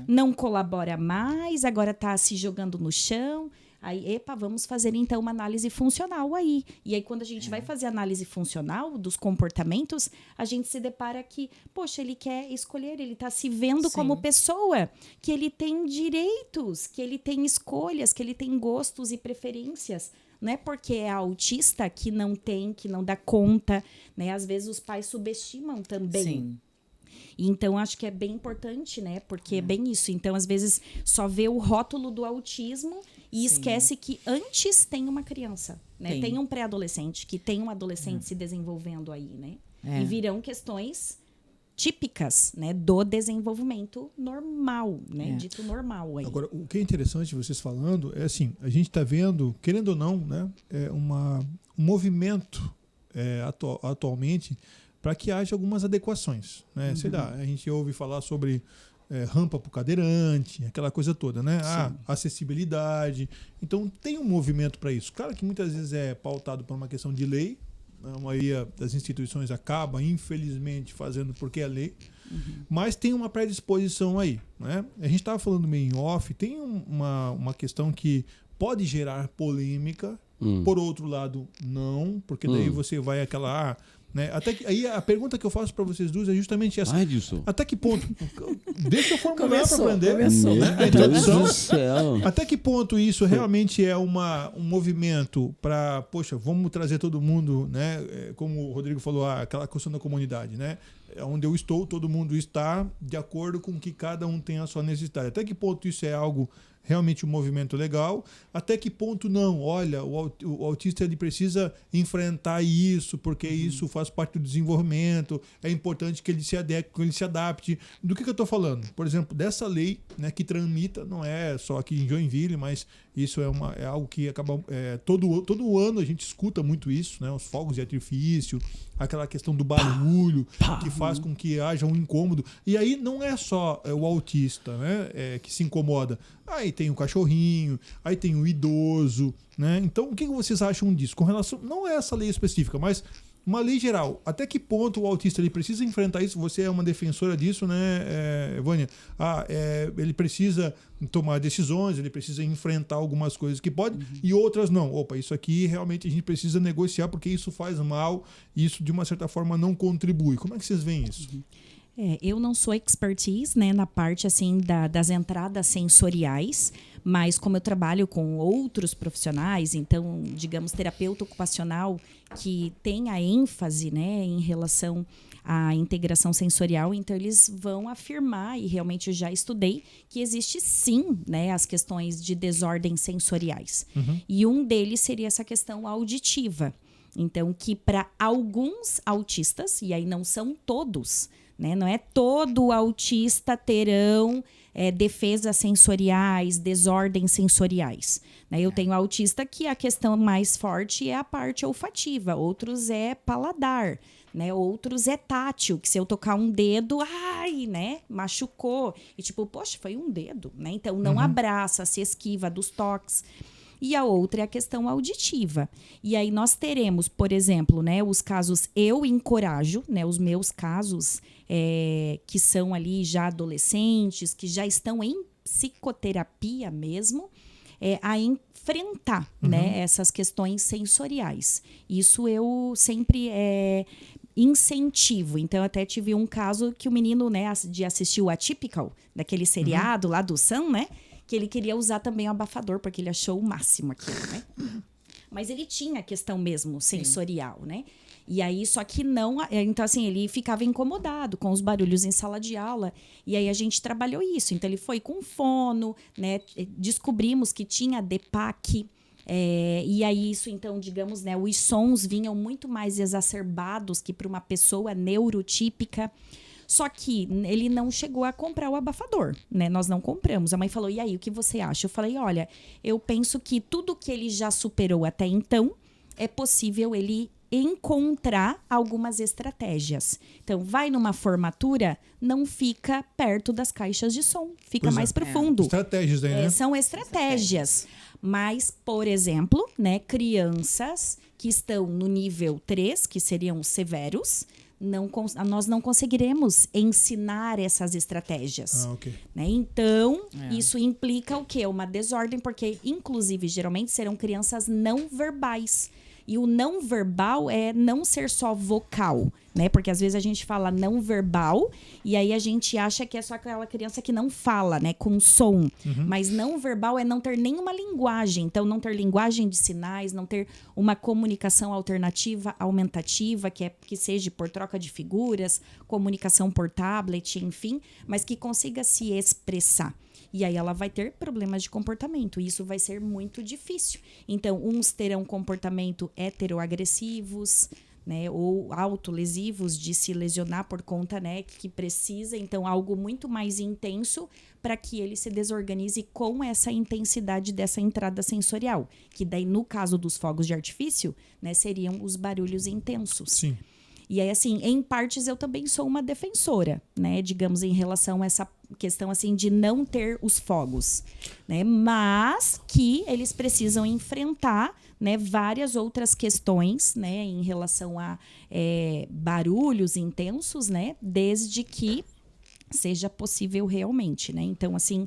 não colabora mais, agora tá se jogando no chão. Aí, vamos fazer então uma análise funcional aí. E aí, quando a gente vai fazer análise funcional dos comportamentos, a gente se depara que, poxa, ele quer escolher, ele está se vendo, sim, como pessoa, que ele tem direitos, que ele tem escolhas, que ele tem gostos e preferências. Não é porque é autista que não tem, que não dá conta, né? Às vezes os pais subestimam também. Sim. Então, acho que é bem importante, né? Porque é bem isso. Então, às vezes, só vê o rótulo do autismo e, sim, esquece que antes tem uma criança, né? Tem um pré-adolescente, que tem um adolescente se desenvolvendo aí, né? E virão questões típicas, né, do desenvolvimento normal, né, dito normal aí. Agora, o que é interessante vocês falando é assim, a gente está vendo, querendo ou não, né, um movimento atualmente para que haja algumas adequações, né? Uhum. Sei lá, a gente ouve falar sobre rampa para o cadeirante, aquela coisa toda, né? Acessibilidade. Então tem um movimento para isso. Claro que muitas vezes é pautado por uma questão de lei. A maioria das instituições acaba, infelizmente, fazendo porque é lei. Uhum. Mas tem uma predisposição aí, né? A gente estava falando meio em off, tem uma questão que pode gerar polêmica. Por outro lado, não, porque daí você vai aquela... né? Até que, aí a pergunta que eu faço para vocês duas é justamente essa. Até que ponto? Deixa eu formular para aprender. Né? Introdução. Até que ponto isso realmente é um movimento para, poxa, vamos trazer todo mundo, né? Como o Rodrigo falou, aquela questão da comunidade, né? Onde eu estou, todo mundo está de acordo com que cada um tem a sua necessidade. Até que ponto isso é algo realmente um movimento legal, até que ponto não, olha, o autista ele precisa enfrentar isso, porque isso faz faz parte do desenvolvimento, é importante que ele se adeque, que ele se adapte. Do que eu estou falando? Por exemplo, dessa lei, né, que tramita, não é só aqui em Joinville, mas isso é algo que acaba... todo ano a gente escuta muito isso, né, os fogos de artifício, aquela questão do barulho, que faz com que haja um incômodo. E aí não é só o autista, né, que se incomoda. Aí tem o cachorrinho, aí tem o idoso, né? Então, o que vocês acham disso? Com relação, não é essa lei específica, mas uma lei geral. Até que ponto o autista ele precisa enfrentar isso? Você é uma defensora disso, né, Vânia? Ele precisa tomar decisões, ele precisa enfrentar algumas coisas que pode e outras não. Opa, isso aqui realmente a gente precisa negociar porque isso faz mal, isso de uma certa forma não contribui. Como é que vocês veem isso? Eu não sou expertise, né, na parte assim das entradas sensoriais, mas como eu trabalho com outros profissionais, então, digamos, terapeuta ocupacional que tem a ênfase, né, em relação à integração sensorial, então eles vão afirmar, e realmente eu já estudei, que existe sim, né, as questões de desordens sensoriais. E um deles seria essa questão auditiva. Então, que para alguns autistas, e aí não são todos, né? Não é todo autista terão defesas sensoriais, desordens sensoriais. Né? Eu tenho autista que a questão mais forte é a parte olfativa, outros é paladar, né? Outros é tátil, que se eu tocar um dedo, ai, né? Machucou. E tipo, poxa, foi um dedo, né? Então não abraça, se esquiva dos toques. E a outra é a questão auditiva. E aí nós teremos, por exemplo, né, os casos eu encorajo, né, os meus casos que são ali já adolescentes, que já estão em psicoterapia mesmo, a enfrentar né, essas questões sensoriais. Isso eu sempre incentivo. Então, eu até tive um caso que o menino, né, de assistir o Atypical, daquele seriado lá do Sam, né? Que ele queria usar também o abafador, porque ele achou o máximo aquilo, né? Mas ele tinha a questão mesmo sensorial, né? E aí, só que não... Então, assim, ele ficava incomodado com os barulhos em sala de aula. E aí, a gente trabalhou isso. Então, ele foi com fono, né? Descobrimos que tinha DEPAC. E aí, isso, então, digamos, né? Os sons vinham muito mais exacerbados que para uma pessoa neurotípica. Só que ele não chegou a comprar o abafador, né? Nós não compramos. A mãe falou, e aí, o que você acha? Eu falei, olha, eu penso que tudo que ele já superou até então, é possível ele encontrar algumas estratégias. Então, vai numa formatura, não fica perto das caixas de som, fica mais profundo. Estratégias aí, né? São estratégias. Mas, por exemplo, né, crianças que estão no nível 3, que seriam os severos, nós não conseguiremos ensinar essas estratégias. Né? Então, isso implica o quê? Uma desordem, porque, inclusive, geralmente serão crianças não verbais. E o não verbal é não ser só vocal, né? Porque às vezes a gente fala não verbal e aí a gente acha que é só aquela criança que não fala, né? Com som. Mas não verbal é não ter nenhuma linguagem. Então, não ter linguagem de sinais, não ter uma comunicação alternativa, aumentativa, que seja por troca de figuras, comunicação por tablet, enfim, mas que consiga se expressar. E aí ela vai ter problemas de comportamento. E isso vai ser muito difícil. Então, uns terão comportamento heteroagressivos, né, ou autolesivos, de se lesionar por conta, né, que precisa, então, algo muito mais intenso para que ele se desorganize com essa intensidade dessa entrada sensorial. Que daí, no caso dos fogos de artifício, né, seriam os barulhos intensos. Sim. E aí, assim, em partes eu também sou uma defensora, né? Digamos, em relação a essa questão, assim, de não ter os fogos, né? Mas que eles precisam enfrentar, né, várias outras questões, né? Em relação a barulhos intensos, né? Desde que seja possível realmente, né? Então, assim...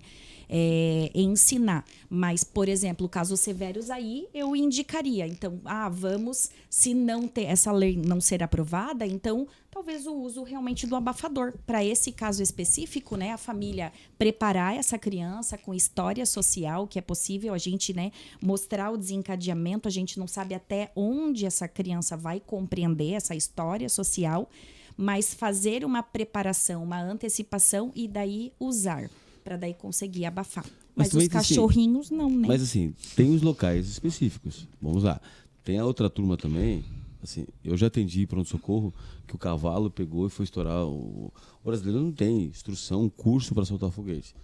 ensinar. Mas, por exemplo, casos severos aí, eu indicaria. Então, vamos, se não ter essa lei não ser aprovada, então, talvez o uso realmente do abafador. Para esse caso específico, né, a família preparar essa criança com história social, que é possível a gente, né, mostrar o desencadeamento, a gente não sabe até onde essa criança vai compreender essa história social, mas fazer uma preparação, uma antecipação e daí usar. Para daí conseguir abafar. Mas os cachorrinhos não, né? Mas assim, tem os locais específicos. Vamos lá. Tem a outra turma também, Assim, eu já atendi pronto-socorro que o cavalo pegou e foi estourar. O brasileiro não tem instrução, curso para soltar foguete.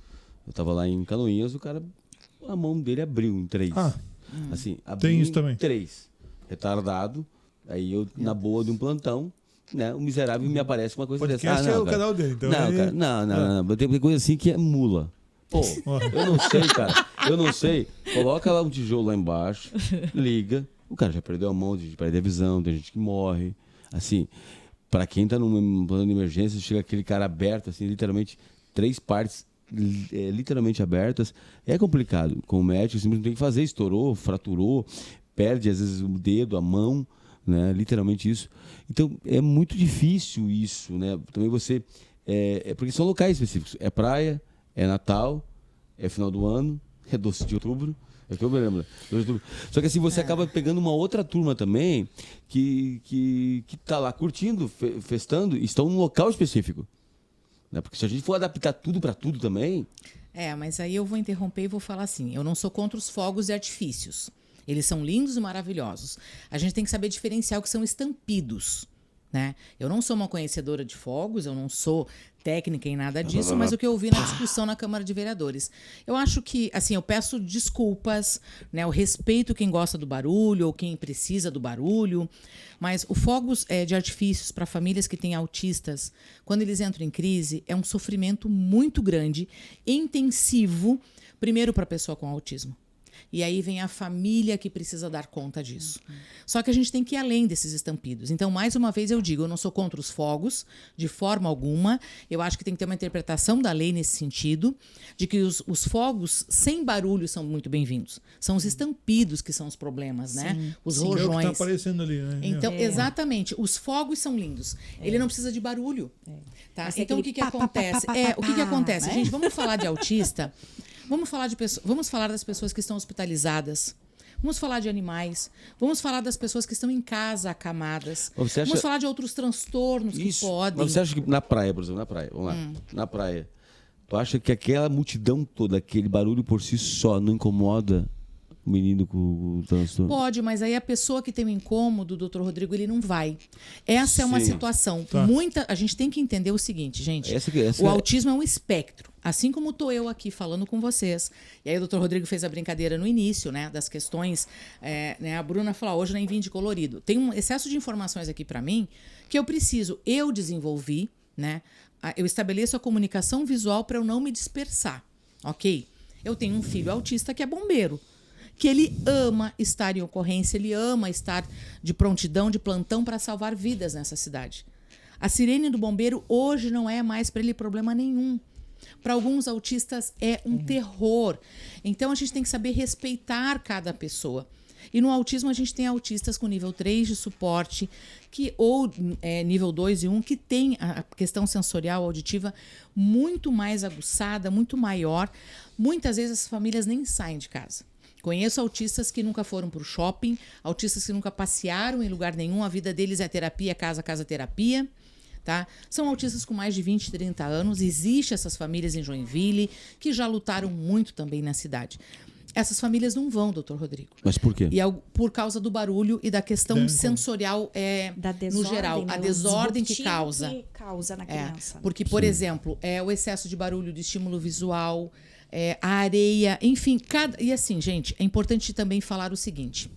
Eu tava lá em Canoinhas, o cara, a mão dele abriu em 3. Assim, abriu tem isso em também. 3. Retardado. Aí eu, na boa de um plantão, né, o miserável me aparece uma coisa dessa. Podcast Não, é o cara. canal dele. Então Não, ele- cara, não. Tem coisa assim que é mula. Pô, eu não sei, cara. Eu não sei. Coloca lá um tijolo lá embaixo, liga. O cara já perdeu a mão, já perdeu a visão, tem gente que morre. Assim, pra quem tá num plano de emergência, chega aquele cara aberto, assim, literalmente 3 partes literalmente abertas. É complicado. Com o médico, simplesmente tem que fazer. Estourou, fraturou, perde às vezes o dedo, a mão, né? Literalmente isso. Então, é muito difícil isso, né? Também você... porque são locais específicos. É praia, é Natal, é final do ano, é 12 de outubro. É que eu me lembro. 12 de outubro. Só que assim, você acaba pegando uma outra turma também que tá lá curtindo, festando, e estão num local específico. Né? Porque se a gente for adaptar tudo para tudo também... Mas aí eu vou interromper e vou falar assim, eu não sou contra os fogos e artifícios. Eles são lindos e maravilhosos. A gente tem que saber diferenciar o que são estampidos, né? Eu não sou uma conhecedora de fogos, eu não sou técnica em nada disso, mas o que eu ouvi na discussão na Câmara de Vereadores. Eu acho que, assim, eu peço desculpas, né? Eu respeito quem gosta do barulho ou quem precisa do barulho, mas o fogos de artifícios para famílias que têm autistas, quando eles entram em crise, é um sofrimento muito grande, intensivo, primeiro para a pessoa com autismo. E aí vem a família que precisa dar conta disso. Só que a gente tem que ir além desses estampidos. Então, mais uma vez eu digo, eu não sou contra os fogos, de forma alguma. Eu acho que tem que ter uma interpretação da lei nesse sentido, de que os fogos sem barulho são muito bem-vindos. São os estampidos que são os problemas, né? Os É o que rojões. tá aparecendo ali, né? Então, exatamente, os fogos são lindos. Ele não precisa de barulho. Tá? Vai ser Então, o aquele que acontece? O que acontece? né? Gente, vamos falar de autista. Vamos falar das pessoas que estão hospitalizadas. Vamos falar de animais. Vamos falar das pessoas que estão em casa acamadas. Você acha- Vamos falar de outros transtornos que podem. Mas você acha que na praia, por exemplo, na praia, vamos lá, na praia, tu acha que aquela multidão toda, aquele barulho por si só, não incomoda o menino com o transtorno? Pode, mas aí a pessoa que tem o incômodo, doutor Rodrigo, ele não vai. Essa é uma Sim. situação. Tá. A gente tem que entender o seguinte, gente. Essa O autismo é um espectro. Assim como estou eu aqui falando com vocês. E aí o doutor Rodrigo fez a brincadeira no início, né? Das questões. Né, a Bruna falou, hoje nem vim de colorido. Tem um excesso de informações aqui para mim que eu preciso. Eu desenvolvi, né? Eu estabeleço a comunicação visual para eu não me dispersar. Ok? Eu tenho um filho autista que é bombeiro. Que ele ama estar em ocorrência, ele ama estar de prontidão, de plantão para salvar vidas nessa cidade. A sirene do bombeiro hoje não é mais para ele problema nenhum. Para alguns autistas é um terror. Então a gente tem que saber respeitar cada pessoa. E no autismo a gente tem autistas com nível 3 de suporte, ou nível 2 e 1, que tem a questão sensorial auditiva muito mais aguçada, muito maior. Muitas vezes as famílias nem saem de casa. Conheço autistas que nunca foram para o shopping, autistas que nunca passearam em lugar nenhum, a vida deles é terapia, casa, terapia. Tá? São autistas com mais de 20, 30 anos, existem essas famílias em Joinville que já lutaram muito também na cidade. Essas famílias não vão, doutor Rodrigo. Mas por quê? E por causa do barulho e da questão sensorial Da desordem, no geral. né? A O desordem que disruptivo causa. que causa na criança. Porque, por exemplo, o excesso de barulho, de estímulo visual, a areia, enfim. E assim, gente, é importante também falar o seguinte.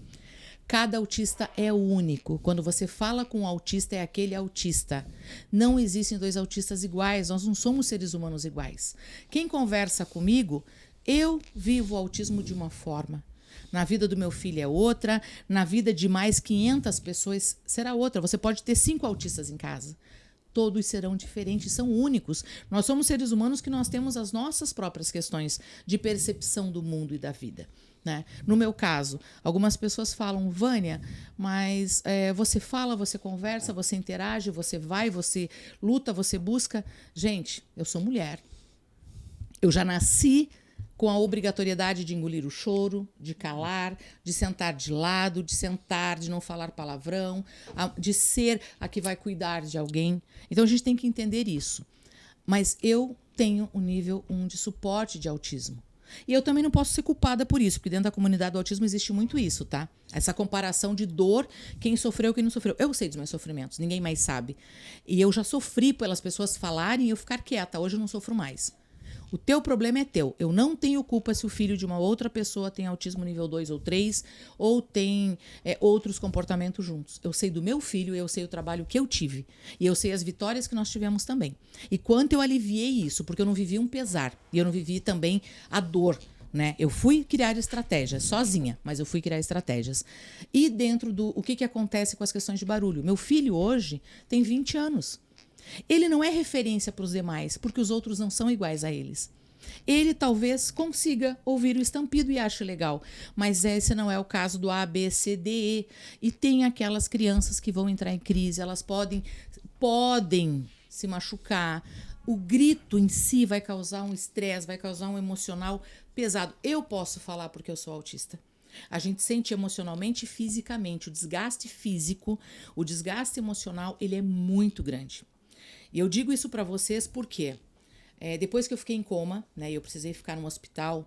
Cada autista é único. Quando você fala com um autista, é aquele autista. Não existem 2 autistas iguais. Nós não somos seres humanos iguais. Quem conversa comigo, eu vivo o autismo de uma forma. Na vida do meu filho é outra. Na vida de mais 500 pessoas será outra. Você pode ter 5 autistas em casa. Todos serão diferentes, são únicos. Nós somos seres humanos que nós temos as nossas próprias questões de percepção do mundo e da vida. Né? No meu caso, algumas pessoas falam, Vânia, mas você fala, você conversa, você interage, você vai, você luta, você busca. Gente, eu sou mulher. Eu já nasci com a obrigatoriedade de engolir o choro, de calar, de sentar de lado, de não falar palavrão, de ser a que vai cuidar de alguém. Então a gente tem que entender isso. Mas eu tenho um nível 1 de suporte de autismo. E eu também não posso ser culpada por isso, porque dentro da comunidade do autismo existe muito isso, tá? Essa comparação de dor, quem sofreu, quem não sofreu. Eu sei dos meus sofrimentos, ninguém mais sabe. E eu já sofri pelas pessoas falarem e eu ficar quieta. Hoje eu não sofro mais. O teu problema é teu. Eu não tenho culpa se o filho de uma outra pessoa tem autismo nível 2 ou 3 ou tem outros comportamentos juntos. Eu sei do meu filho, eu sei o trabalho que eu tive. E eu sei as vitórias que nós tivemos também. E quanto eu aliviei isso, porque eu não vivi um pesar. E eu não vivi também a dor. Né? Eu fui criar estratégias, sozinha, mas eu fui criar estratégias. E dentro do... O que acontece com as questões de barulho? Meu filho hoje tem 20 anos. Ele não é referência para os demais, porque os outros não são iguais a eles. Ele talvez consiga ouvir o estampido e ache legal, mas esse não é o caso do A, B, C, D, E. E tem aquelas crianças que vão entrar em crise, elas podem se machucar. O grito em si vai causar um estresse, vai causar um emocional pesado. Eu posso falar porque eu sou autista. A gente sente emocionalmente e fisicamente. O desgaste físico, o desgaste emocional, ele é muito grande. E eu digo isso para vocês porque depois que eu fiquei em coma, né, eu precisei ficar no hospital,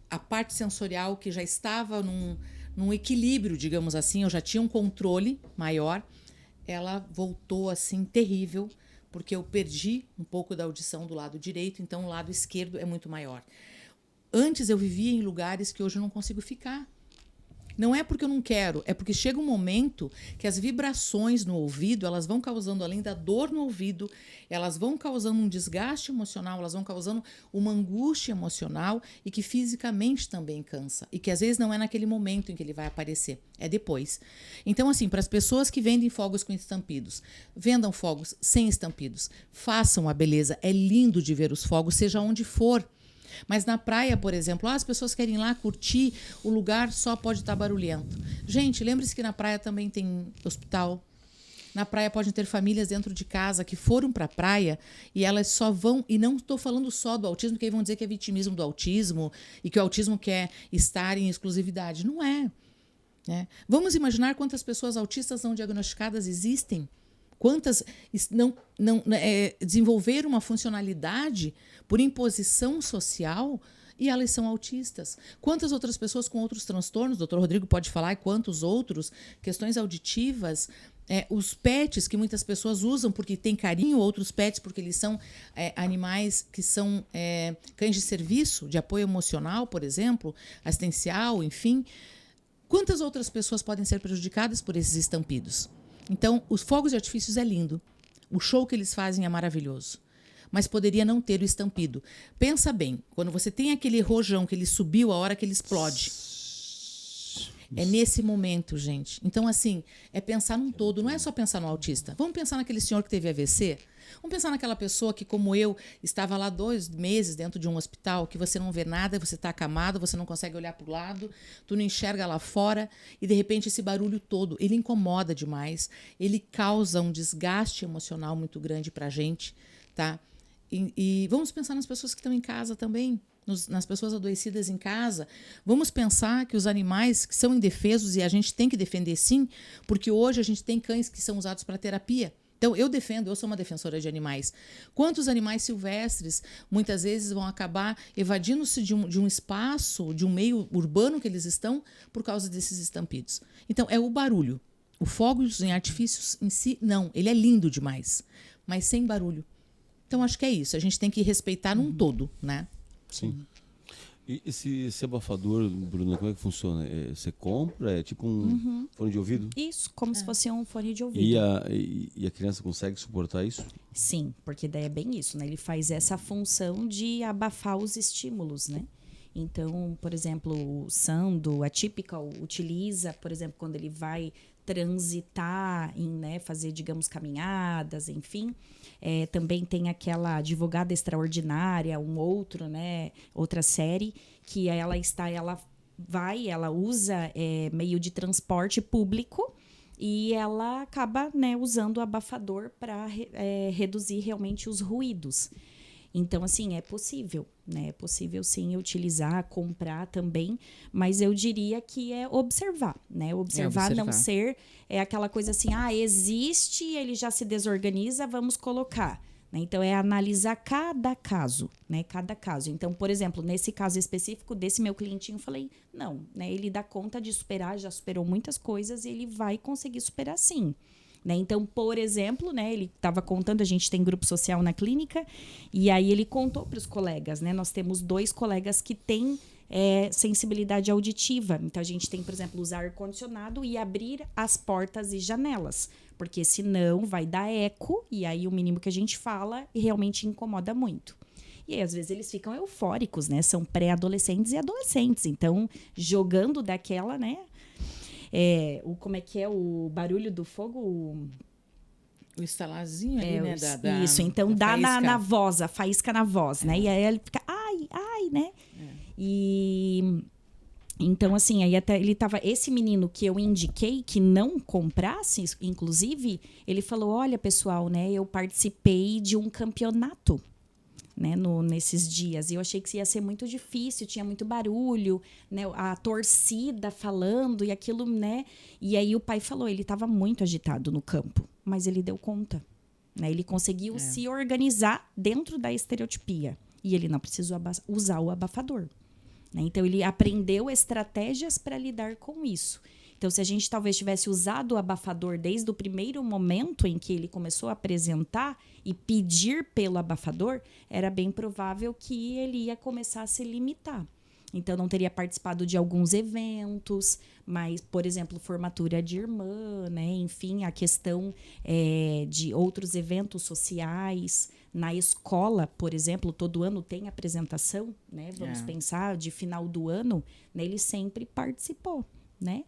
a parte sensorial que já estava num equilíbrio, digamos assim, eu já tinha um controle maior, ela voltou assim terrível, porque eu perdi um pouco da audição do lado direito, então o lado esquerdo é muito maior. Antes eu vivia em lugares que hoje eu não consigo ficar. Não é porque eu não quero, é porque chega um momento que as vibrações no ouvido, elas vão causando, além da dor no ouvido, elas vão causando um desgaste emocional, elas vão causando uma angústia emocional e que fisicamente também cansa. E que às vezes não é naquele momento em que ele vai aparecer, é depois. Então, assim, para as pessoas que vendem fogos com estampidos, vendam fogos sem estampidos, façam a beleza, é lindo de ver os fogos, seja onde for. Mas na praia, por exemplo, as pessoas querem ir lá curtir, o lugar só pode estar barulhento. Gente, lembre-se que na praia também tem hospital. Na praia podem ter famílias dentro de casa que foram para a praia e elas só vão... E não estou falando só do autismo, porque aí vão dizer que é vitimismo do autismo e que o autismo quer estar em exclusividade. Não é. Né? Vamos imaginar quantas pessoas autistas não diagnosticadas existem. Quantas não desenvolveram uma funcionalidade por imposição social e elas são autistas? Quantas outras pessoas com outros transtornos, o Dr. Rodrigo pode falar, e quantos outros, questões auditivas, os pets que muitas pessoas usam porque tem carinho, outros pets porque eles são animais que são cães de serviço, de apoio emocional, por exemplo, assistencial, enfim. Quantas outras pessoas podem ser prejudicadas por esses estampidos? Então, os fogos de artifícios é lindo. O show que eles fazem é maravilhoso. Mas poderia não ter o estampido. Pensa bem, quando você tem aquele rojão que ele subiu a hora que ele explode. É nesse momento, gente. Então, assim, é pensar num todo. Não é só pensar no autista. Vamos pensar naquele senhor que teve AVC? Vamos pensar naquela pessoa que, como eu, estava lá 2 meses dentro de um hospital, que você não vê nada, você está acamado, você não consegue olhar para o lado, tu não enxerga lá fora, e de repente esse barulho todo, ele incomoda demais, ele causa um desgaste emocional muito grande para a gente, tá? E vamos pensar nas pessoas que estão em casa também, nas pessoas adoecidas em casa. Vamos pensar que os animais que são indefesos, e a gente tem que defender sim, porque hoje a gente tem cães que são usados para terapia. Então, eu sou uma defensora de animais. Quantos animais silvestres, muitas vezes, vão acabar evadindo-se de um espaço, de um meio urbano que eles estão, por causa desses estampidos? Então, é o barulho. O fogos em artifícios em si, não. Ele é lindo demais, mas sem barulho. Então, acho que é isso. A gente tem que respeitar num todo, né? Sim. E esse abafador, Bruna, como é que funciona? Você compra? É tipo um fone de ouvido? Isso, como se fosse um fone de ouvido. E a criança consegue suportar isso? Sim, porque daí é bem isso, né? Ele faz essa função de abafar os estímulos, né? Então, por exemplo, o Sando, a Typical, utiliza, por exemplo, quando ele vai transitar, fazer, digamos, caminhadas, enfim. Também tem aquela Advogada Extraordinária, outra série, que ela usa meio de transporte público e ela acaba usando o abafador para reduzir realmente os ruídos. Então, assim, é possível, né? É possível, sim, utilizar, comprar também, mas eu diria que é observar, né? Observar. Não ser aquela coisa assim, existe, ele já se desorganiza, vamos colocar. né? Então, é analisar cada caso, né? Cada caso. Então, por exemplo, nesse caso específico desse meu clientinho, eu falei, não, né? Ele dá conta de superar, já superou muitas coisas e ele vai conseguir superar sim. Né? Então, por exemplo, né, ele estava contando, a gente tem grupo social na clínica, e aí ele contou para os colegas, né? Nós temos 2 colegas que têm sensibilidade auditiva. Então, a gente tem, por exemplo, usar ar-condicionado e abrir as portas e janelas, porque senão vai dar eco, e aí o mínimo que a gente fala realmente incomoda muito. E aí, às vezes, eles ficam eufóricos, né? São pré-adolescentes e adolescentes, então, jogando daquela, né? Como é que é o barulho do fogo? O estalarzinho ali, né? Isso, então dá na voz, a faísca na voz, né? E aí ele fica, ai, né? E então, assim, aí até ele tava. Esse menino que eu indiquei que não comprasse, inclusive, ele falou: olha, pessoal, né? Eu participei de um campeonato. Né, nesses dias. E eu achei que ia ser muito difícil, tinha muito barulho, né, a torcida falando e aquilo, né? E aí o pai falou, ele estava muito agitado no campo, mas ele deu conta. Né, ele conseguiu se organizar dentro da estereotipia. E ele não precisou usar o abafador. Né? Então, ele aprendeu estratégias para lidar com isso. Então, se a gente talvez tivesse usado o abafador desde o primeiro momento em que ele começou a apresentar e pedir pelo abafador, era bem provável que ele ia começar a se limitar. Então, não teria participado de alguns eventos, mas, por exemplo, formatura de irmã, né? Enfim, a questão de outros eventos sociais. Na escola, por exemplo, todo ano tem apresentação, né? Vamos pensar, de final do ano, né? Ele sempre participou, né?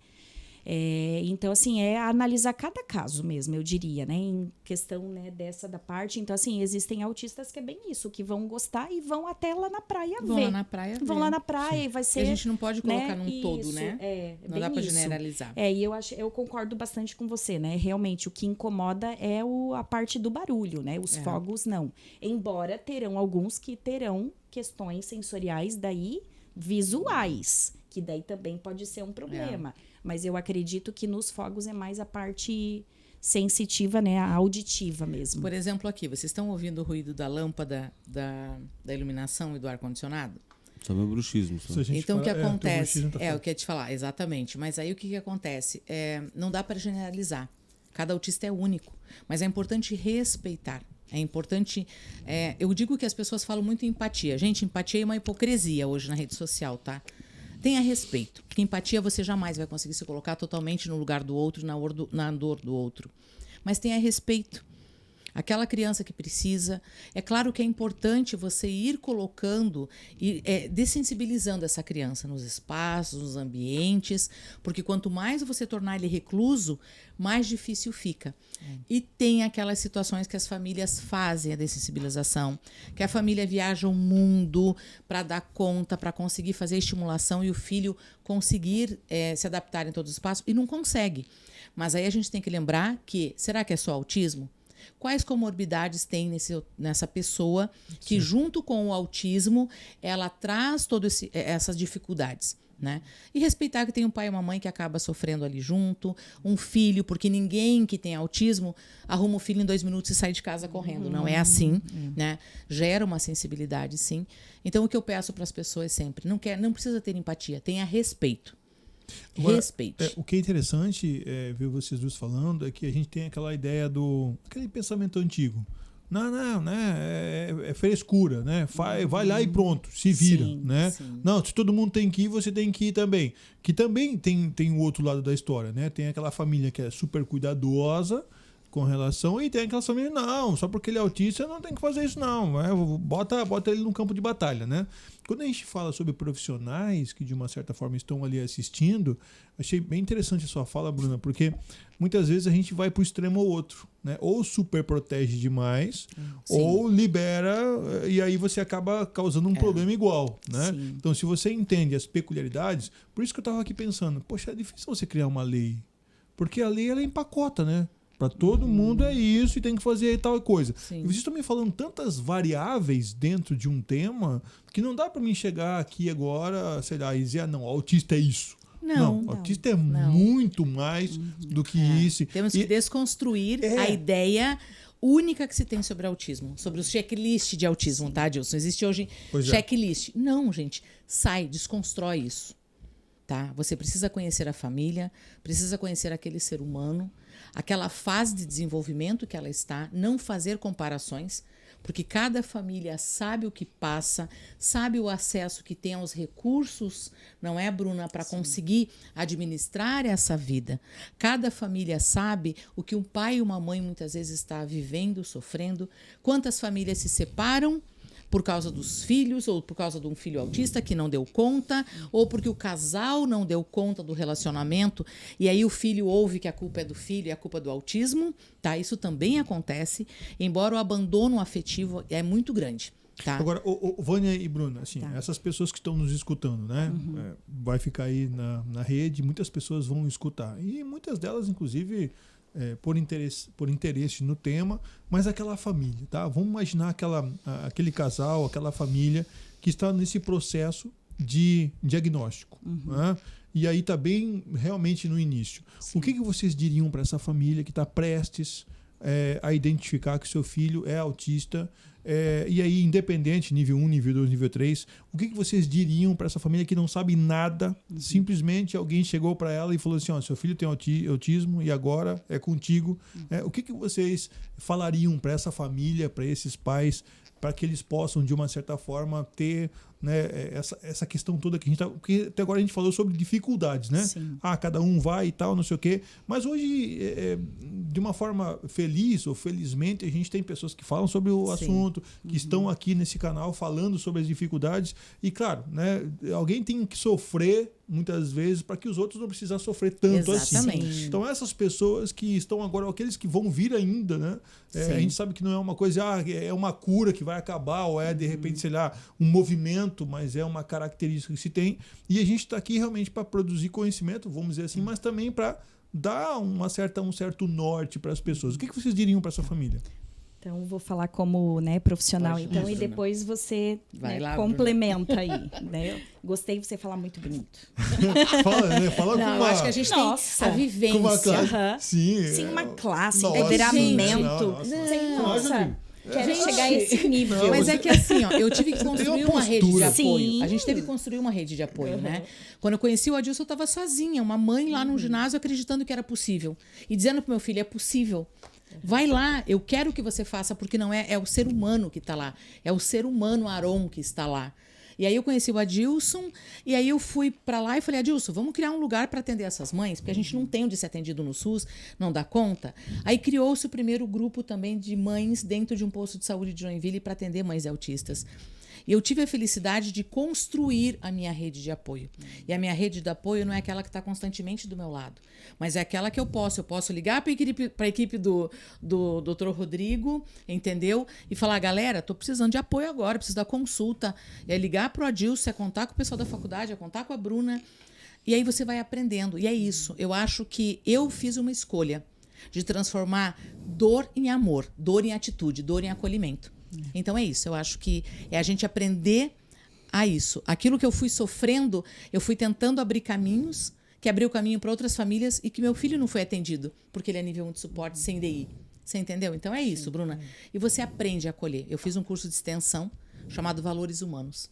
Então, assim, analisar cada caso mesmo, eu diria, né? Em questão, né, da parte. Então, assim, existem autistas que é bem isso, que vão gostar e vão até lá na praia ver. Vão lá na praia ver. Vão lá na praia e vai ser... E a gente não pode colocar num isso, todo, né? Não dá pra generalizar. E eu concordo bastante com você, né? Realmente, o que incomoda é a parte do barulho, né? Os fogos, não. Embora terão alguns que terão questões sensoriais daí visuais, que daí também pode ser um problema. Mas eu acredito que nos fogos é mais a parte sensitiva, né? A auditiva mesmo. Por exemplo, aqui, vocês estão ouvindo o ruído da lâmpada, da iluminação e do ar-condicionado? Só meu bruxismo. Só. Então, o que acontece... o que eu ia te falar, exatamente. Mas aí, o que acontece? Não dá para generalizar. Cada autista é único. Mas é importante respeitar. É importante... eu digo que as pessoas falam muito em empatia. Gente, empatia é uma hipocrisia hoje na rede social, tá? Tenha respeito, porque empatia você jamais vai conseguir se colocar totalmente no lugar do outro, na dor do outro. Mas tenha respeito. Aquela criança que precisa. É claro que é importante você ir colocando e dessensibilizando essa criança nos espaços, nos ambientes, porque quanto mais você tornar ele recluso, mais difícil fica. E tem aquelas situações que as famílias fazem a dessensibilização, que a família viaja o mundo para dar conta, para conseguir fazer a estimulação e o filho conseguir se adaptar em todos os espaços e não consegue. Mas aí a gente tem que lembrar que, será que é só autismo? Quais comorbidades tem nessa pessoa que, junto com o autismo, ela traz todas essas dificuldades, né? E respeitar que tem um pai e uma mãe que acaba sofrendo ali junto, um filho, porque ninguém que tem autismo arruma o filho em 2 minutos e sai de casa correndo. Não é assim, né? Gera uma sensibilidade, sim. Então, o que eu peço para as pessoas sempre, não precisa ter empatia, tenha respeito. Agora, Respeite. O que é interessante ver vocês dois falando é que a gente tem aquela ideia aquele pensamento antigo. Não, né? É frescura, né? Vai lá e pronto, se vira, Sim, né? sim. Não, se todo mundo tem que ir, você tem que ir também. Que também tem o outro lado da história, né? Tem aquela família que é super cuidadosa com relação, e tem aquela família, não, só porque ele é autista não tem que fazer isso não, bota ele no campo de batalha, né? Quando a gente fala sobre profissionais que de uma certa forma estão ali assistindo, achei bem interessante a sua fala, Bruna, porque muitas vezes a gente vai para o extremo ou outro, né? Ou super protege demais, ou libera, e aí você acaba causando um problema igual, né? Sim. Então, se você entende as peculiaridades, por isso que eu estava aqui pensando, poxa, é difícil você criar uma lei, porque a lei ela empacota, né? Para todo mundo é isso e tem que fazer tal coisa. Sim. E vocês estão me falando tantas variáveis dentro de um tema que não dá para mim chegar aqui agora, sei lá, e dizer, não, autista é isso. Não. Autista é muito mais do que isso. Temos que desconstruir a ideia única que se tem sobre autismo, sobre o checklist de autismo, tá, Adilson? Existe hoje checklist. Não, gente, sai, desconstrói isso, tá? Você precisa conhecer a família, precisa conhecer aquele ser humano, aquela fase de desenvolvimento que ela está, não fazer comparações, porque cada família sabe o que passa, sabe o acesso que tem aos recursos, não é, Bruna, para conseguir administrar essa vida. Cada família sabe o que um pai e uma mãe muitas vezes está vivendo, sofrendo. Quantas famílias se separam por causa dos filhos, ou por causa de um filho autista que não deu conta, ou porque o casal não deu conta do relacionamento, e aí o filho ouve que a culpa é do filho e a culpa é do autismo, tá? Isso também acontece, embora o abandono afetivo é muito grande. Tá. Agora, Vânia e Bruna, assim, essas pessoas que estão nos escutando, né? Vai ficar aí na rede, muitas pessoas vão escutar. E muitas delas, inclusive, por interesse no tema, mas aquela família, tá? Vamos imaginar aquele casal, aquela família que está nesse processo de diagnóstico. Né? E aí está bem realmente no início. Sim. O que vocês diriam para essa família que está prestes a identificar que seu filho é autista? E aí, independente, nível 1, nível 2, nível 3, o que vocês diriam para essa família que não sabe nada? Simplesmente alguém chegou para ela e falou assim, seu filho tem autismo e agora é contigo. O que vocês falariam para essa família, para esses pais, para que eles possam, de uma certa forma, ter, né, essa questão toda que a gente tá... Porque até agora a gente falou sobre dificuldades, né? Sim. Cada um vai e tal, não sei o quê. Mas hoje, de uma forma feliz ou felizmente, a gente tem pessoas que falam sobre o assunto, que estão aqui nesse canal falando sobre as dificuldades. E, claro, né, alguém tem que sofrer muitas vezes para que os outros não precisam sofrer tanto. Exatamente. Assim. Então, essas pessoas que estão agora, aqueles que vão vir ainda, né? A gente sabe que não é uma coisa, é uma cura que vai acabar, ou de repente, sei lá, um movimento, mas é uma característica que se tem. E a gente está aqui realmente para produzir conhecimento, vamos dizer assim, mas também para dar um certo norte para as pessoas. O que vocês diriam para essa família? Então, vou falar como, né, profissional, então, e depois você lá, complementa aí. Né? Gostei de você falar muito bonito. Fala não, com eu acho que a gente tem a vivência. Uma classe. Sim, uma classe, empoderamento. Nossa. Quero chegar a esse nível. Mas é que assim, eu tive que construir uma rede de apoio. A gente teve que construir uma rede de apoio, né? Quando eu conheci o Adilson, eu estava sozinha. Uma mãe lá num ginásio acreditando que era possível. E dizendo pro meu filho, é possível. Vai lá, eu quero que você faça, porque não é o ser humano que está lá. É o ser humano Aron que está lá. E aí eu conheci o Adilson, e aí eu fui para lá e falei, Adilson, vamos criar um lugar para atender essas mães, porque a gente não tem onde ser atendido no SUS, não dá conta. Aí criou-se o primeiro grupo também de mães dentro de um posto de saúde de Joinville para atender mães autistas. E eu tive a felicidade de construir a minha rede de apoio. E a minha rede de apoio não é aquela que está constantemente do meu lado, mas é aquela que eu posso ligar para a equipe do Dr. Rodrigo, entendeu? E falar, galera, estou precisando de apoio agora, preciso da consulta. É ligar para o Adilson, é contar com o pessoal da faculdade, é contar com a Bruna. E aí você vai aprendendo. E é isso. Eu acho que eu fiz uma escolha de transformar dor em amor, dor em atitude, dor em acolhimento. Então é isso, eu acho que é a gente aprender a isso. Aquilo que eu fui sofrendo, eu fui tentando abrir caminhos, que abriu caminho para outras famílias e que meu filho não foi atendido, porque ele é nível 1 de suporte sem DI. Você entendeu? Então é isso, Bruna. E você aprende a acolher. Eu fiz um curso de extensão chamado Valores Humanos.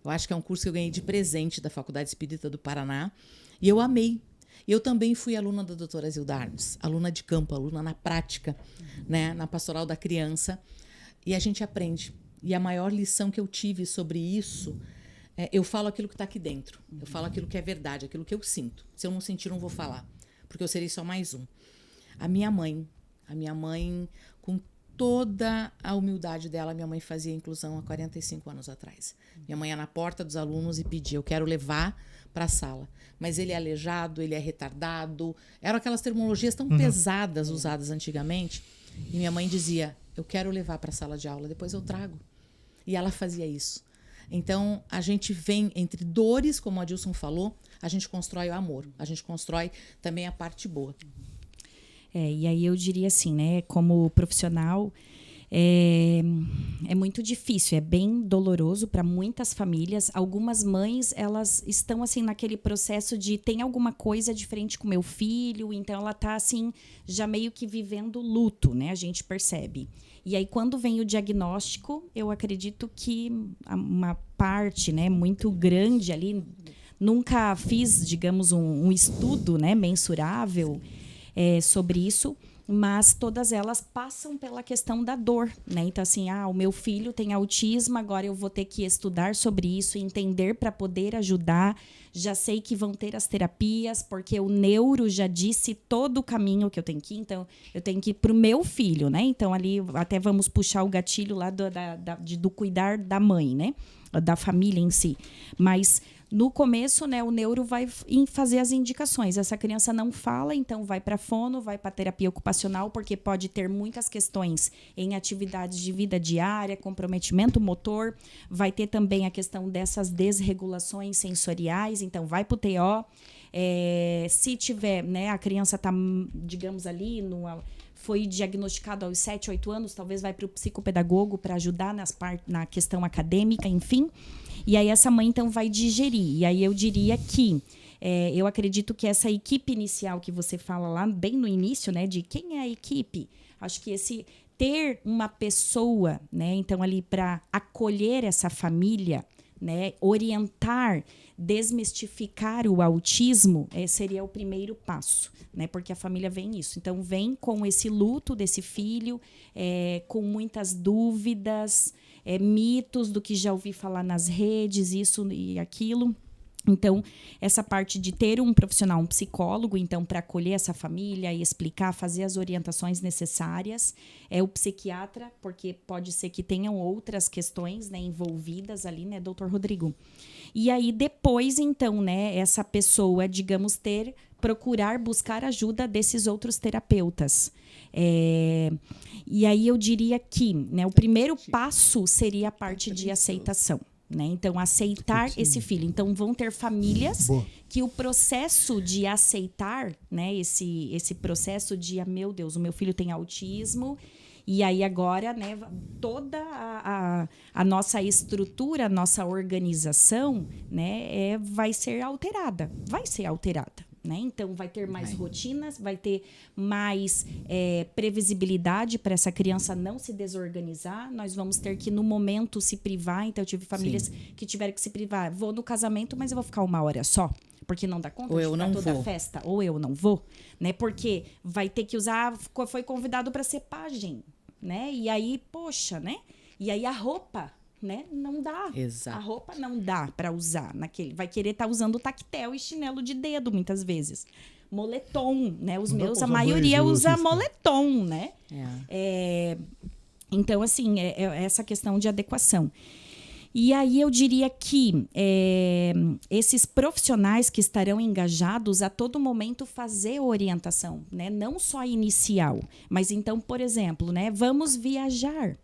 Eu acho que é um curso que eu ganhei de presente da Faculdade Espírita do Paraná e eu amei. Eu também fui aluna da doutora Zilda Arnes, aluna de campo, aluna na prática, né, na pastoral da criança. E a gente aprende. E a maior lição que eu tive sobre isso, eu falo aquilo que está aqui dentro. Eu falo aquilo que é verdade, aquilo que eu sinto. Se eu não sentir, não vou falar. Porque eu serei só mais um. A minha mãe, com toda a humildade dela, minha mãe fazia inclusão há 45 anos atrás. Minha mãe ia na porta dos alunos e pedia, eu quero levar para a sala. Mas ele é aleijado, ele é retardado. Eram aquelas terminologias tão pesadas usadas antigamente. E minha mãe dizia, eu quero levar para a sala de aula, depois eu trago. E ela fazia isso. Então, a gente vem entre dores, como o Adilson falou, a gente constrói o amor, a gente constrói também a parte boa. E aí eu diria assim, né, como profissional, É muito difícil, é bem doloroso para muitas famílias. Algumas mães, elas estão assim naquele processo de tem alguma coisa diferente com meu filho, então ela tá assim já meio que vivendo luto, né? A gente percebe. E aí quando vem o diagnóstico, eu acredito que uma parte, né, muito grande ali, nunca fiz, digamos, um estudo, né, mensurável sobre isso. Mas todas elas passam pela questão da dor, né? Então, assim, o meu filho tem autismo, agora eu vou ter que estudar sobre isso, entender para poder ajudar. Já sei que vão ter as terapias, porque o neuro já disse todo o caminho que eu tenho que ir. Então, eu tenho que ir para o meu filho, né? Então, ali até vamos puxar o gatilho lá do cuidar da mãe, né? Da família em si. Mas no começo, né, o neuro vai fazer as indicações. Essa criança não fala, então vai para fono, vai para terapia ocupacional, porque pode ter muitas questões em atividades de vida diária, comprometimento motor. Vai ter também a questão dessas desregulações sensoriais, então vai para o TO. Se tiver, né, a criança está, digamos ali, foi diagnosticado aos 7, 8 anos, talvez vai para o psicopedagogo para ajudar na questão acadêmica, enfim. E aí essa mãe, então, vai digerir. E aí eu diria que eu acredito que essa equipe inicial que você fala lá, bem no início, né, de quem é a equipe, acho que ter uma pessoa, né, então, ali para acolher essa família, né, orientar, desmistificar o autismo seria o primeiro passo, né? Porque a família vem isso. Então, vem com esse luto desse filho, com muitas dúvidas, mitos do que já ouvi falar nas redes, isso e aquilo. Então, essa parte de ter um profissional, um psicólogo, então, para acolher essa família e explicar, fazer as orientações necessárias. O psiquiatra, porque pode ser que tenham outras questões, né, envolvidas ali, né, doutor Rodrigo? E aí, depois, então, né, essa pessoa, digamos, procurar buscar ajuda desses outros terapeutas. E aí eu diria que, né, o primeiro passo seria a parte de aceitação. Né? Então, aceitar esse filho. Então, vão ter famílias que o processo de aceitar, né, esse processo de, meu Deus, o meu filho tem autismo, e aí agora, né, toda a nossa estrutura, a nossa organização, né, vai ser alterada. Né? Então, vai ter mais rotinas, vai ter mais previsibilidade para essa criança não se desorganizar. Nós vamos ter que, no momento, se privar. Então, eu tive famílias que tiveram que se privar. Vou no casamento, mas eu vou ficar 1 hora só, porque não dá conta de ficar toda a festa. Ou eu não vou, né? Porque vai ter que usar... Foi convidado para ser pajem, né? E aí, poxa, né? E aí, a roupa... Né? Não dá. Exato. A roupa não dá para usar naquele. Vai querer estar usando tactel e chinelo de dedo muitas vezes. Moletom, né? Os meus, a maioria usa moletom, né? Então, assim, essa questão de adequação. E aí eu diria que esses profissionais que estarão engajados a todo momento fazer orientação, né? Não só inicial, mas então, por exemplo, né? Vamos viajar.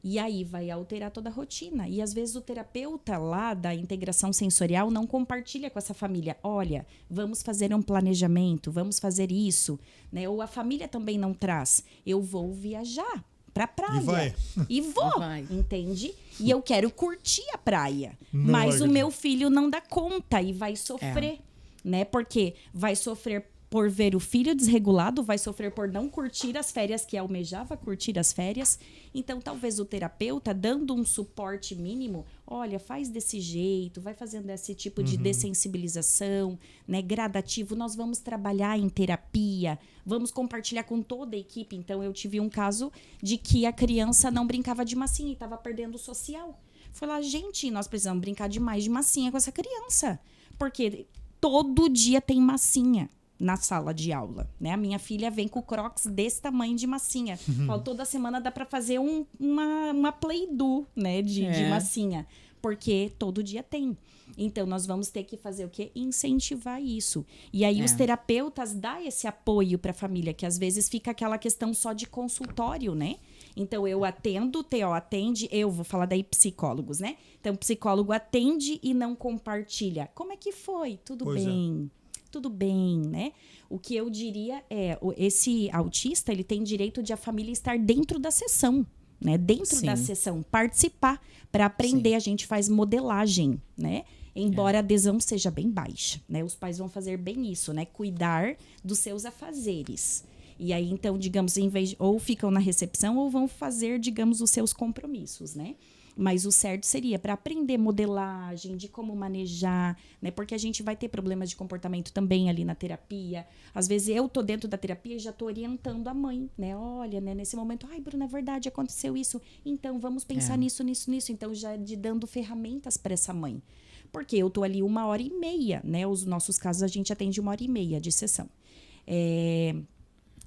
E aí vai alterar toda a rotina. E às vezes o terapeuta lá da integração sensorial não compartilha com essa família. Olha, vamos fazer um planejamento, vamos fazer isso. Né? Ou a família também não traz. Eu vou viajar pra praia. E vou, entende? E eu quero curtir a praia. Mas o meu filho não dá conta e vai sofrer. Né? Porque vai sofrer por ver o filho desregulado, vai sofrer por não curtir as férias que almejava curtir as férias. Então, talvez o terapeuta, dando um suporte mínimo, olha, faz desse jeito, vai fazendo esse tipo de dessensibilização, né, gradativo. Nós vamos trabalhar em terapia, vamos compartilhar com toda a equipe. Então, eu tive um caso de que a criança não brincava de massinha e estava perdendo o social. Foi lá, gente, nós precisamos brincar demais de massinha com essa criança, porque todo dia tem massinha na sala de aula, né? A minha filha vem com crocs desse tamanho de massinha. Toda semana dá para fazer uma play-do, né? De massinha. Porque todo dia tem. Então, nós vamos ter que fazer o quê? Incentivar isso. E aí, os terapeutas dão esse apoio para a família, que às vezes fica aquela questão só de consultório, né? Então, eu atendo, o TO atende, eu vou falar daí psicólogos, né? Então, o psicólogo atende e não compartilha. Como é que foi? Tudo bem. Tudo bem, né? O que eu diria esse autista, ele tem direito de a família estar dentro da sessão, né? Dentro da sessão, participar para aprender. A gente faz modelagem, né? Embora a adesão seja bem baixa, né? Os pais vão fazer bem isso, né? Cuidar dos seus afazeres. E aí, então, digamos, em vez ou ficam na recepção ou vão fazer, digamos, os seus compromissos, né? Mas o certo seria para aprender modelagem, de como manejar, né? Porque a gente vai ter problemas de comportamento também ali na terapia. Às vezes eu tô dentro da terapia e já tô orientando a mãe, né? Olha, né, nesse momento, ai, Bruna, é verdade, aconteceu isso. Então, vamos pensar nisso. Então, já de dando ferramentas para essa mãe. Porque eu tô ali 1h30, né? Os nossos casos a gente atende 1h30 de sessão.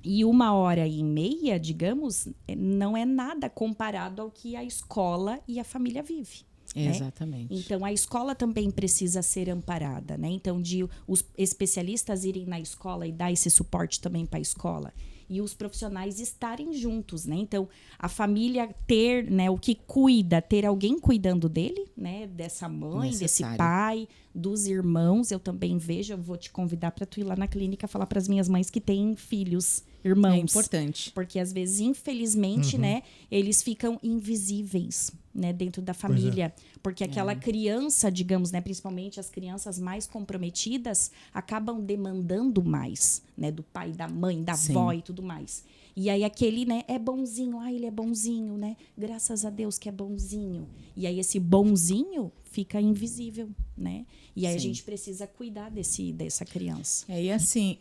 E 1h30, digamos, não é nada comparado ao que a escola e a família vive. Exatamente. Né? Então, a escola também precisa ser amparada, né? Então, de os especialistas irem na escola e dar esse suporte também para a escola. E os profissionais estarem juntos, né? Então, a família ter, né, o que cuida, ter alguém cuidando dele, né? Dessa mãe, desse pai, dos irmãos. Eu também vejo, eu vou te convidar para tu ir lá na clínica falar para as minhas mães que têm filhos, irmãos. É importante. Porque, às vezes, infelizmente, né, eles ficam invisíveis, né, dentro da família. Porque aquela criança, digamos, né, principalmente as crianças mais comprometidas, acabam demandando mais, né, do pai, da mãe, da avó e tudo mais. E aí aquele, né, é bonzinho, ele é bonzinho, né? Graças a Deus que é bonzinho. E aí esse bonzinho fica invisível, né? E aí a gente precisa cuidar dessa criança. E assim,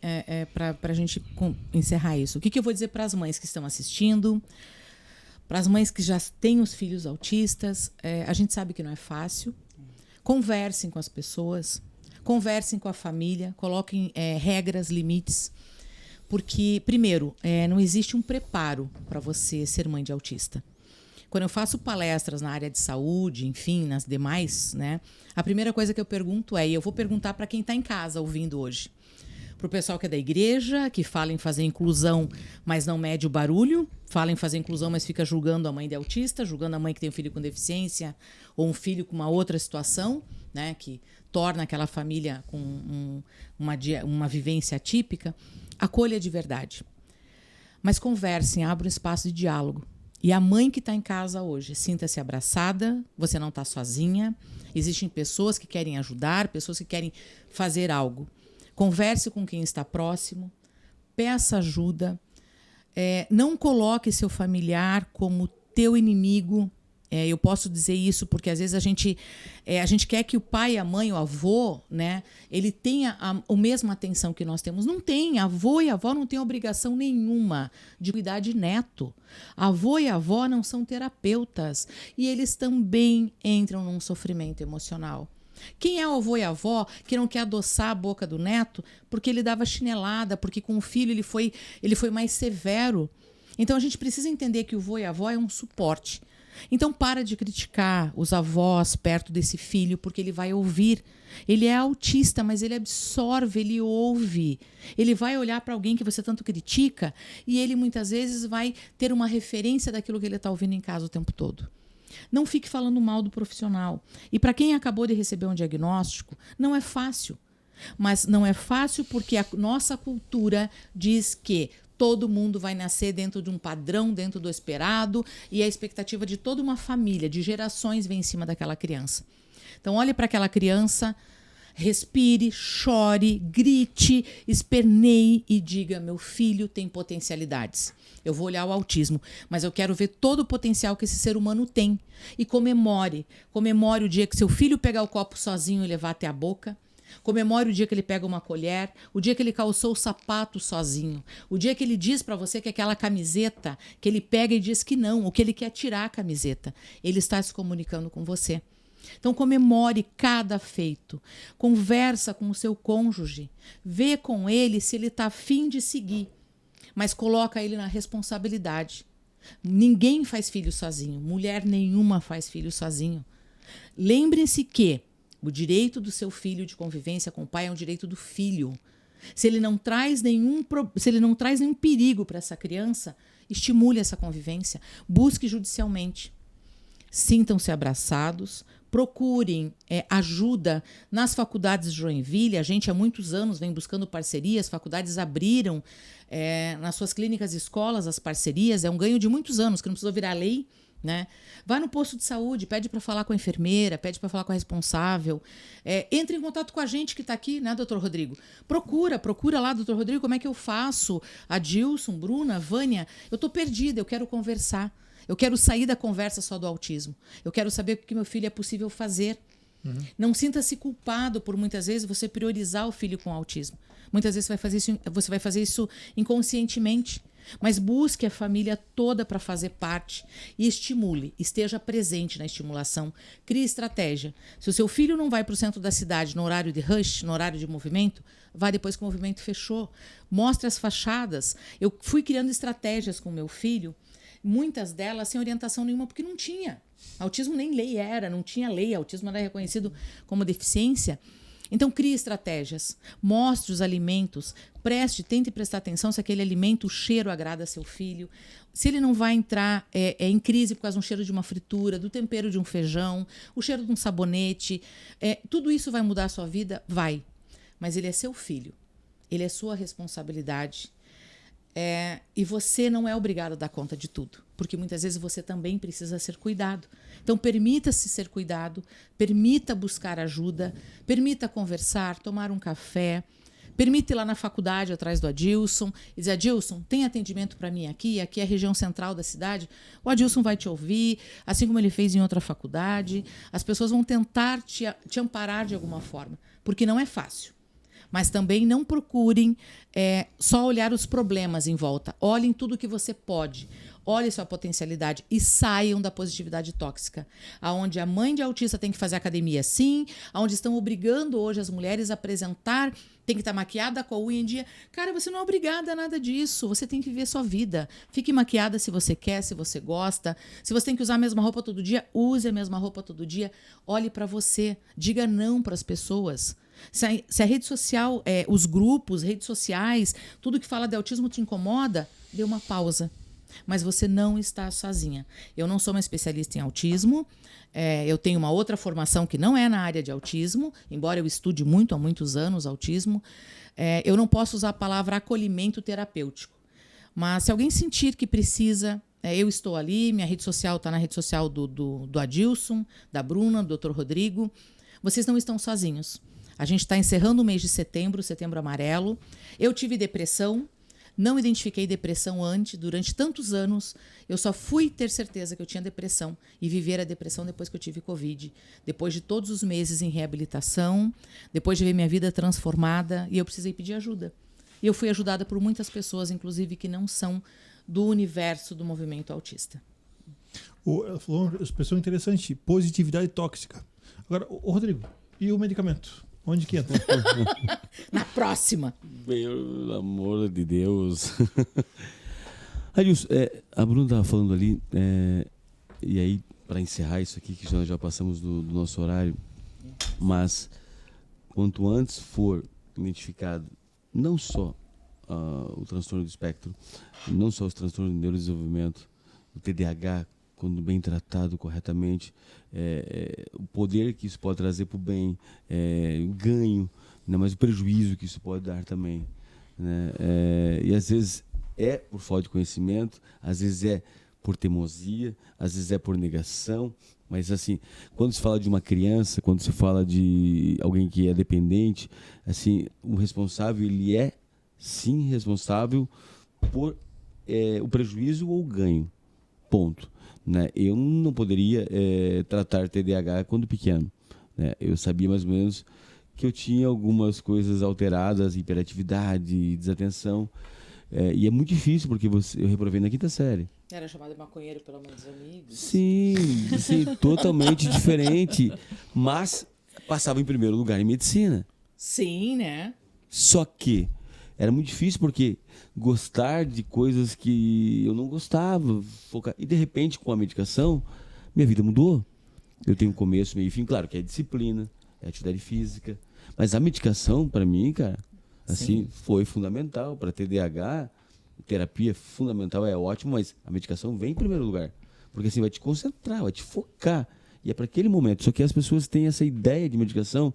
para a gente encerrar isso, o que eu vou dizer para as mães que estão assistindo, para as mães que já têm os filhos autistas, a gente sabe que não é fácil. Conversem com as pessoas, conversem com a família, coloquem regras, limites. Porque, primeiro, não existe um preparo para você ser mãe de autista. Quando eu faço palestras na área de saúde, enfim, nas demais, né, a primeira coisa que eu pergunto e eu vou perguntar para quem está em casa ouvindo hoje, para o pessoal que é da igreja, que fala em fazer inclusão, mas não mede o barulho, fala em fazer inclusão, mas fica julgando a mãe de autista, julgando a mãe que tem um filho com deficiência ou um filho com uma outra situação, né, que torna aquela família com uma vivência atípica. Acolha de verdade. Mas conversem, abra um espaço de diálogo. E a mãe que está em casa hoje, sinta-se abraçada, você não está sozinha. Existem pessoas que querem ajudar, pessoas que querem fazer algo. Converse com quem está próximo, peça ajuda. Não coloque seu familiar como teu inimigo. Eu posso dizer isso porque às vezes a gente quer que o pai, a mãe, o avô, né, ele tenha a mesma atenção que nós temos. Não tem. Avô e avó não têm obrigação nenhuma de cuidar de neto. Avô e avó não são terapeutas e eles também entram num sofrimento emocional. Quem é o avô e a avó que não quer adoçar a boca do neto porque ele dava chinelada, porque com o filho ele foi mais severo? Então a gente precisa entender que o avô e a avó é um suporte. Então para de criticar os avós perto desse filho, porque ele vai ouvir. Ele é autista, mas ele absorve, ele ouve. Ele vai olhar para alguém que você tanto critica e ele muitas vezes vai ter uma referência daquilo que ele está ouvindo em casa o tempo todo. Não fique falando mal do profissional. E para quem acabou de receber um diagnóstico, não é fácil. Mas não é fácil porque a nossa cultura diz que todo mundo vai nascer dentro de um padrão, dentro do esperado, e a expectativa de toda uma família, de gerações, vem em cima daquela criança. Então, olhe para aquela criança, respire, chore, grite, esperneie e diga: meu filho tem potencialidades. Eu vou olhar o autismo, mas eu quero ver todo o potencial que esse ser humano tem. E comemore. Comemore o dia que seu filho pegar o copo sozinho e levar até a boca. Comemore o dia que ele pega uma colher, o dia que ele calçou o sapato sozinho, o dia que ele diz para você que aquela camiseta, que ele pega e diz que não, ou que ele quer tirar a camiseta. Ele está se comunicando com você. Então comemore cada feito, conversa com o seu cônjuge, vê com ele se ele está a fim de seguir, mas coloca ele na responsabilidade. Ninguém faz filho sozinho, mulher nenhuma faz filho sozinho. Lembre-se que o direito do seu filho de convivência com o pai é um direito do filho. Se ele não traz nenhum perigo para essa criança, estimule essa convivência, busque judicialmente. sintam-se abraçados, procurem ajuda nas faculdades de Joinville. A gente há muitos anos vem buscando parcerias, faculdades abriram nas suas clínicas e escolas as parcerias, é um ganho de muitos anos, que não precisou virar lei, né? Vai no posto de saúde, pede para falar com a enfermeira, pede para falar com a responsável, entre em contato com a gente que está aqui, né, doutor Rodrigo? Procura lá, doutor Rodrigo, como é que eu faço? Adilson, Bruna, Vânia, eu estou perdida, eu quero conversar. Eu quero sair da conversa só do autismo. Eu quero saber o que meu filho é possível fazer. Não sinta-se culpado por muitas vezes você priorizar o filho com autismo. Muitas vezes você vai fazer isso inconscientemente. Mas busque a família toda para fazer parte e estimule, esteja presente na estimulação, crie estratégia. Se o seu filho não vai para o centro da cidade no horário de rush, no horário de movimento, vá depois que o movimento fechou. Mostre as fachadas. Eu fui criando estratégias com meu filho, muitas delas sem orientação nenhuma, porque não tinha. Autismo nem lei era, não tinha lei, autismo era reconhecido como deficiência. Então, crie estratégias, mostre os alimentos, tente prestar atenção se aquele alimento, o cheiro agrada seu filho, se ele não vai entrar em crise por causa do cheiro de uma fritura, do tempero de um feijão, o cheiro de um sabonete, tudo isso vai mudar a sua vida? Vai. Mas ele é seu filho, ele é sua responsabilidade. E você não é obrigado a dar conta de tudo, porque muitas vezes você também precisa ser cuidado. Então, permita-se ser cuidado, permita buscar ajuda, permita conversar, tomar um café, permita ir lá na faculdade atrás do Adilson e dizer: Adilson, tem atendimento para mim aqui é a região central da cidade. O Adilson vai te ouvir, assim como ele fez em outra faculdade. As pessoas vão tentar te amparar de alguma forma, porque não é fácil. Mas também não procurem só olhar os problemas em volta. Olhem tudo o que você pode. Olhem sua potencialidade e saiam da positividade tóxica. Onde a mãe de autista tem que fazer academia sim, onde estão obrigando hoje as mulheres a apresentar, tem que estar maquiada com a unha em dia. Cara, você não é obrigada a nada disso. Você tem que viver sua vida. Fique maquiada se você quer, se você gosta. Se você tem que usar a mesma roupa todo dia, use a mesma roupa todo dia. Olhe para você. Diga não para as pessoas. Se a rede social, os grupos, redes sociais, tudo que fala de autismo te incomoda, dê uma pausa. Mas você não está sozinha. Eu não sou uma especialista em autismo, eu tenho uma outra formação que não é na área de autismo, embora eu estude muito há muitos anos autismo. Eu não posso usar a palavra acolhimento terapêutico. Mas se alguém sentir que precisa, eu estou ali, minha rede social está na rede social do Adilson, da Bruna, do Dr. Rodrigo. Vocês não estão sozinhos. A gente está encerrando o mês de setembro, setembro amarelo. Eu tive depressão, não identifiquei depressão antes, durante tantos anos. Eu só fui ter certeza que eu tinha depressão e viver a depressão depois que eu tive Covid. Depois de todos os meses em reabilitação, depois de ver minha vida transformada, e eu precisei pedir ajuda. E eu fui ajudada por muitas pessoas, inclusive que não são do universo do movimento autista. Ela falou uma expressão interessante, positividade tóxica. Agora, Rodrigo, e o medicamento? Onde que entra? Na próxima. Pelo amor de Deus. Adilson, a Bruna estava falando ali, e aí, para encerrar isso aqui, que já passamos do nosso horário, mas quanto antes for identificado não só o transtorno do espectro, não só os transtornos de neurodesenvolvimento, o TDAH, quando bem tratado corretamente, o poder que isso pode trazer para o bem, o ganho, né, mas o prejuízo que isso pode dar também. Né, e às vezes por falta de conhecimento, às vezes é por teimosia, às vezes é por negação, mas assim, quando se fala de uma criança, quando se fala de alguém que é dependente, assim, o responsável, ele é sim responsável por o prejuízo ou o ganho, ponto. Né? Eu não poderia tratar TDAH quando pequeno. Né? Eu sabia mais ou menos que eu tinha algumas coisas alteradas, hiperatividade, desatenção. E é muito difícil, porque eu reprovei na 5ª série. Era chamado de maconheiro pela mãe dos amigos. Sim, totalmente diferente. Mas passava em primeiro lugar em medicina. Sim, né? Só que era muito difícil, porque gostar de coisas que eu não gostava, e de repente com a medicação, minha vida mudou. Eu tenho começo, meio e fim, claro que é disciplina, é atividade física, mas a medicação para mim, cara, assim, foi fundamental. Para TDAH, terapia fundamental, é ótimo, mas a medicação vem em primeiro lugar, Porque assim vai te concentrar, vai te focar. E é para aquele momento. Só que as pessoas têm essa ideia de medicação,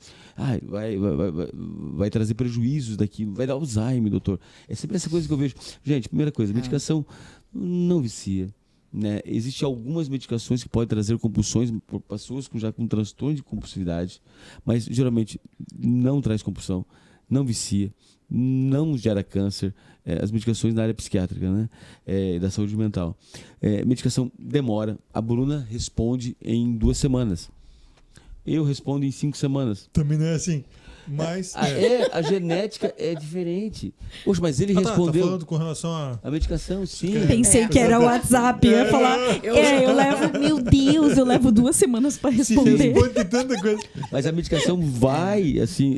vai trazer prejuízos daquilo, vai dar Alzheimer, doutor. É sempre essa coisa que eu vejo. Gente, primeira coisa, medicação não vicia. Né? Existem algumas medicações que podem trazer compulsões por pessoas já com transtorno de compulsividade, mas geralmente não traz compulsão, não vicia, não gera câncer. As medicações na área psiquiátrica, né? Da saúde mental. Medicação demora. A Bruna responde em 2 semanas. Eu respondo em 5 semanas. Também não é assim. Mas. A genética é diferente. Poxa, mas ele respondeu. Tá falando com relação a medicação, sim. Pensei que era o WhatsApp. Eu ia falar. Eu levo. Meu Deus, eu levo 2 semanas para responder. Responde tanta coisa. Mas a medicação vai, assim,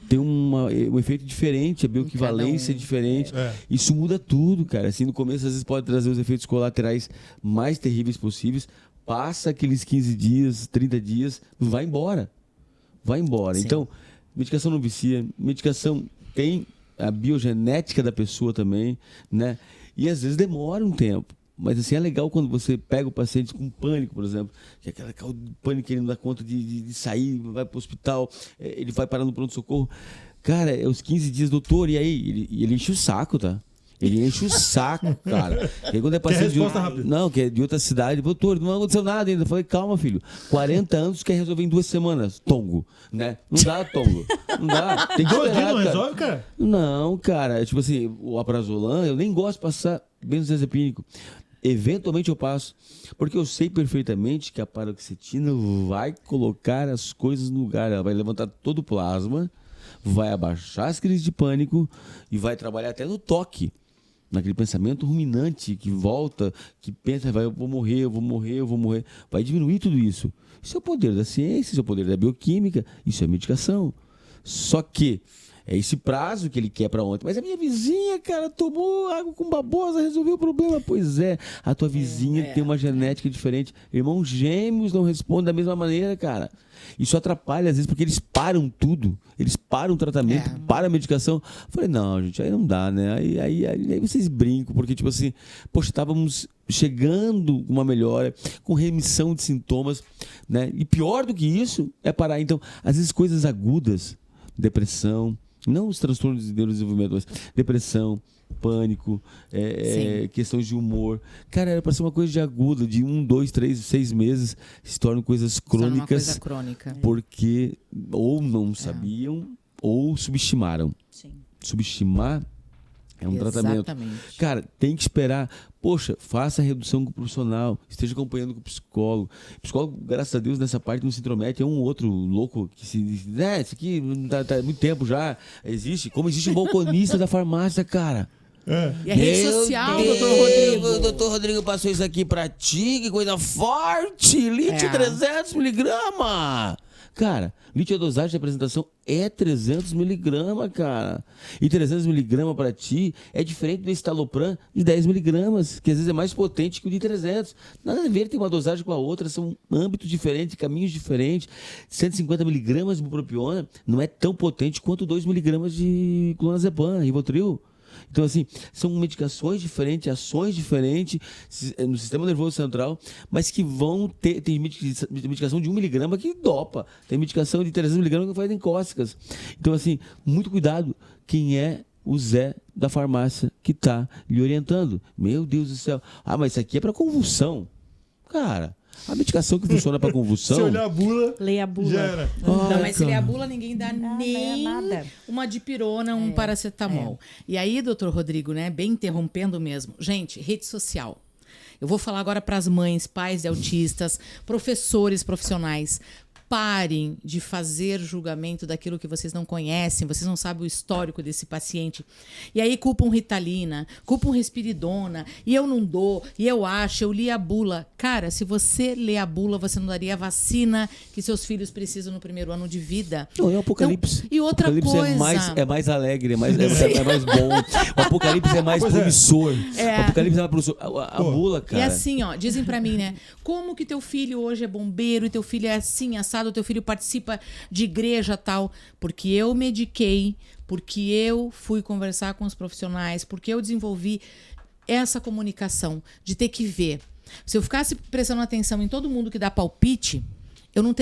ter um efeito diferente, a bioequivalência é diferente. Isso muda tudo, cara. Assim, no começo, às vezes, pode trazer os efeitos colaterais mais terríveis possíveis. Passa aqueles 15 dias, 30 dias, vai embora. Vai embora. Sim. Então, medicação não vicia. Medicação tem a biogenética da pessoa também, né? E às vezes demora um tempo. Mas assim, é legal quando você pega o paciente com pânico, por exemplo, que é aquela pânico que ele não dá conta de sair, vai para o hospital, ele vai parar no pronto-socorro. Cara, os 15 dias, doutor, e aí? Ele enche o saco, tá? Ele enche o saco, cara. E aí, quando é paciente que é de outra cidade, doutor, não aconteceu nada ainda. Eu falei, calma, filho. 40 anos quer resolver em 2 semanas. Tongo, né? Não dá, Tongo. Não dá. Tem que esperar, não resolve, cara? Não, cara. Tipo assim, o Aprazolam, eu nem gosto de passar benzodiazepínico. Eventualmente eu passo, porque eu sei perfeitamente que a paroxetina vai colocar as coisas no lugar. Ela vai levantar todo o plasma, vai abaixar as crises de pânico e vai trabalhar até no toque. Naquele pensamento ruminante que volta, que pensa, eu vou morrer, eu vou morrer, eu vou morrer. Vai diminuir tudo isso. Isso é o poder da ciência, isso é o poder da bioquímica, isso é medicação. Só que é esse prazo que ele quer para ontem. Mas a minha vizinha, cara, tomou água com babosa, resolveu o problema. Pois é, a tua vizinha tem uma genética diferente. Irmãos gêmeos não respondem da mesma maneira, cara. Isso atrapalha, às vezes, porque eles param tudo. Eles param o tratamento, param a medicação. Eu falei, não, gente, aí não dá, né? Aí vocês brincam, porque, tipo assim, poxa, estávamos chegando com uma melhora, com remissão de sintomas, né? E pior do que isso é parar. Então, às vezes, coisas agudas, depressão, não os transtornos de neurodesenvolvimento, mas depressão, pânico, questões de humor. Cara, era para ser uma coisa de aguda, de 1, 2, 3, 6 meses, se tornam coisas crônicas. Uma coisa crônica. Porque ou não sabiam ou subestimaram. Sim. Subestimar é um tratamento. Cara, tem que esperar. Poxa, faça a redução com o profissional, esteja acompanhando com o psicólogo. O psicólogo, graças a Deus, nessa parte não se intromete. É um outro louco que se diz, isso aqui tá há muito tempo já. Existe. Como existe um balconista da farmácia, cara. E a rede social, doutor Rodrigo. O doutor Rodrigo passou isso aqui pra ti, que coisa forte. Lítio 300 miligramas. Cara, lítio, a dosagem de apresentação é 300 miligramas, cara. E 300 miligramas para ti é diferente do estalopram de 10 miligramas, que às vezes é mais potente que o de 300. Nada a ver, tem uma dosagem com a outra, são âmbitos diferentes, caminhos diferentes. 150 miligramas de bupropiona não é tão potente quanto 2 miligramas de clonazepam, Rivotril. Então, assim, são medicações diferentes, ações diferentes no sistema nervoso central, mas que vão ter... Tem medicação de 1 miligrama que dopa. Tem medicação de 300 miligramas que faz encósticas. Então, assim, muito cuidado. Quem é o Zé da farmácia que está lhe orientando? Meu Deus do céu. Ah, mas isso aqui é para convulsão. Cara... A medicação que funciona para convulsão... Se olhar a bula... Lê a bula. Já era. Não, mas se ler a bula, ninguém dá nem nada. uma dipirona, um paracetamol. E aí, doutor Rodrigo, né, bem interrompendo mesmo. Gente, rede social. Eu vou falar agora para as mães, pais de autistas, professores profissionais. Parem de fazer julgamento daquilo que vocês não conhecem, vocês não sabem o histórico desse paciente. E aí culpam Ritalina, culpam Risperidona, e eu não dou, e eu acho, eu li a bula. Cara, se você lê a bula, você não daria a vacina que seus filhos precisam no primeiro ano de vida. Não, é o Apocalipse. Então, e outra Apocalipse coisa... é mais alegre, é mais bom. O Apocalipse é mais promissor. O Apocalipse é mais promissor. A bula, cara... E assim, ó, dizem pra mim, né? Como que teu filho hoje é bombeiro e teu filho é assim, assado, o teu filho participa de igreja tal, porque eu mediquei, porque eu fui conversar com os profissionais, porque eu desenvolvi essa comunicação de ter que ver. Se eu ficasse prestando atenção em todo mundo que dá palpite,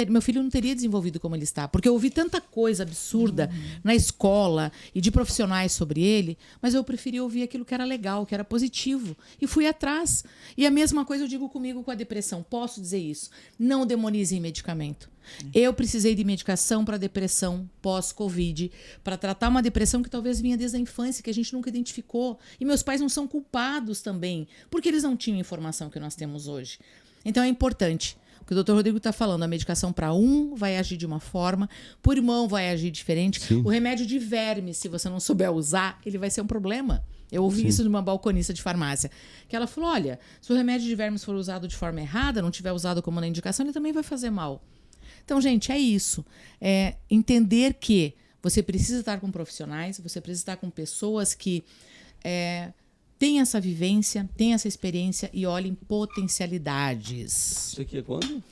meu filho não teria desenvolvido como ele está. Porque eu ouvi tanta coisa absurda na escola e de profissionais sobre ele, mas eu preferi ouvir aquilo que era legal, que era positivo. E fui atrás. E a mesma coisa eu digo comigo com a depressão. Posso dizer isso. Não demonizem medicamento. Eu precisei de medicação para depressão pós-Covid, para tratar uma depressão que talvez vinha desde a infância, que a gente nunca identificou. E meus pais não são culpados também, porque eles não tinham a informação que nós temos hoje. Então é importante. O que o doutor Rodrigo está falando, a medicação para um vai agir de uma forma, por irmão vai agir diferente. Sim. O remédio de verme, se você não souber usar, ele vai ser um problema. Eu ouvi isso de uma balconista de farmácia, que ela falou, olha, se o remédio de vermes for usado de forma errada, não tiver usado como na indicação, ele também vai fazer mal. Então, gente, é isso. É entender que você precisa estar com profissionais, você precisa estar com pessoas que têm essa vivência, têm essa experiência e olhem potencialidades. Isso aqui é quando?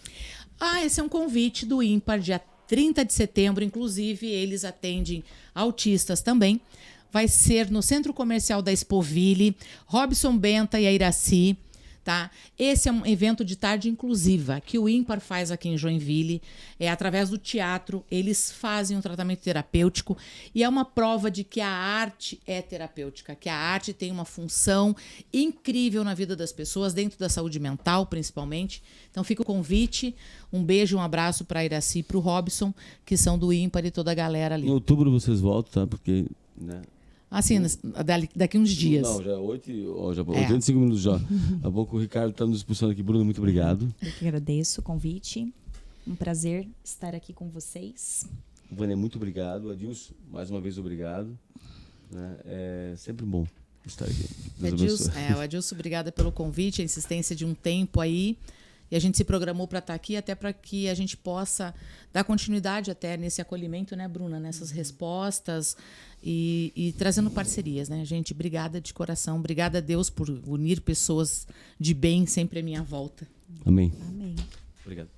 Esse é um convite do Ímpar, dia 30 de setembro. Inclusive, eles atendem autistas também. Vai ser no Centro Comercial da Expoville, Robson Benta e a Iraci. Tá? Esse é um evento de tarde inclusiva que o Ímpar faz aqui em Joinville. Através do teatro, eles fazem um tratamento terapêutico e é uma prova de que a arte é terapêutica, que a arte tem uma função incrível na vida das pessoas, dentro da saúde mental, principalmente. Então fica o convite, um beijo, um abraço para a Iraci e para o Robson, que são do Ímpar e toda a galera ali. Em outubro vocês voltam, tá? Porque... né? Assim, daqui uns dias. Não, já 85 minutos já. A pouco o Ricardo está nos expulsando aqui. Bruno, muito obrigado. Eu que agradeço o convite. Um prazer estar aqui com vocês. Vânia, muito obrigado. Adilson, mais uma vez obrigado. É sempre bom estar aqui. O Adilson, obrigada pelo convite, a insistência de um tempo aí. E a gente se programou para estar aqui até para que a gente possa dar continuidade até nesse acolhimento, né, Bruna? Nessas respostas e trazendo parcerias, né? Gente, obrigada de coração. Obrigada a Deus por unir pessoas de bem sempre à minha volta. Amém. Amém. Obrigado.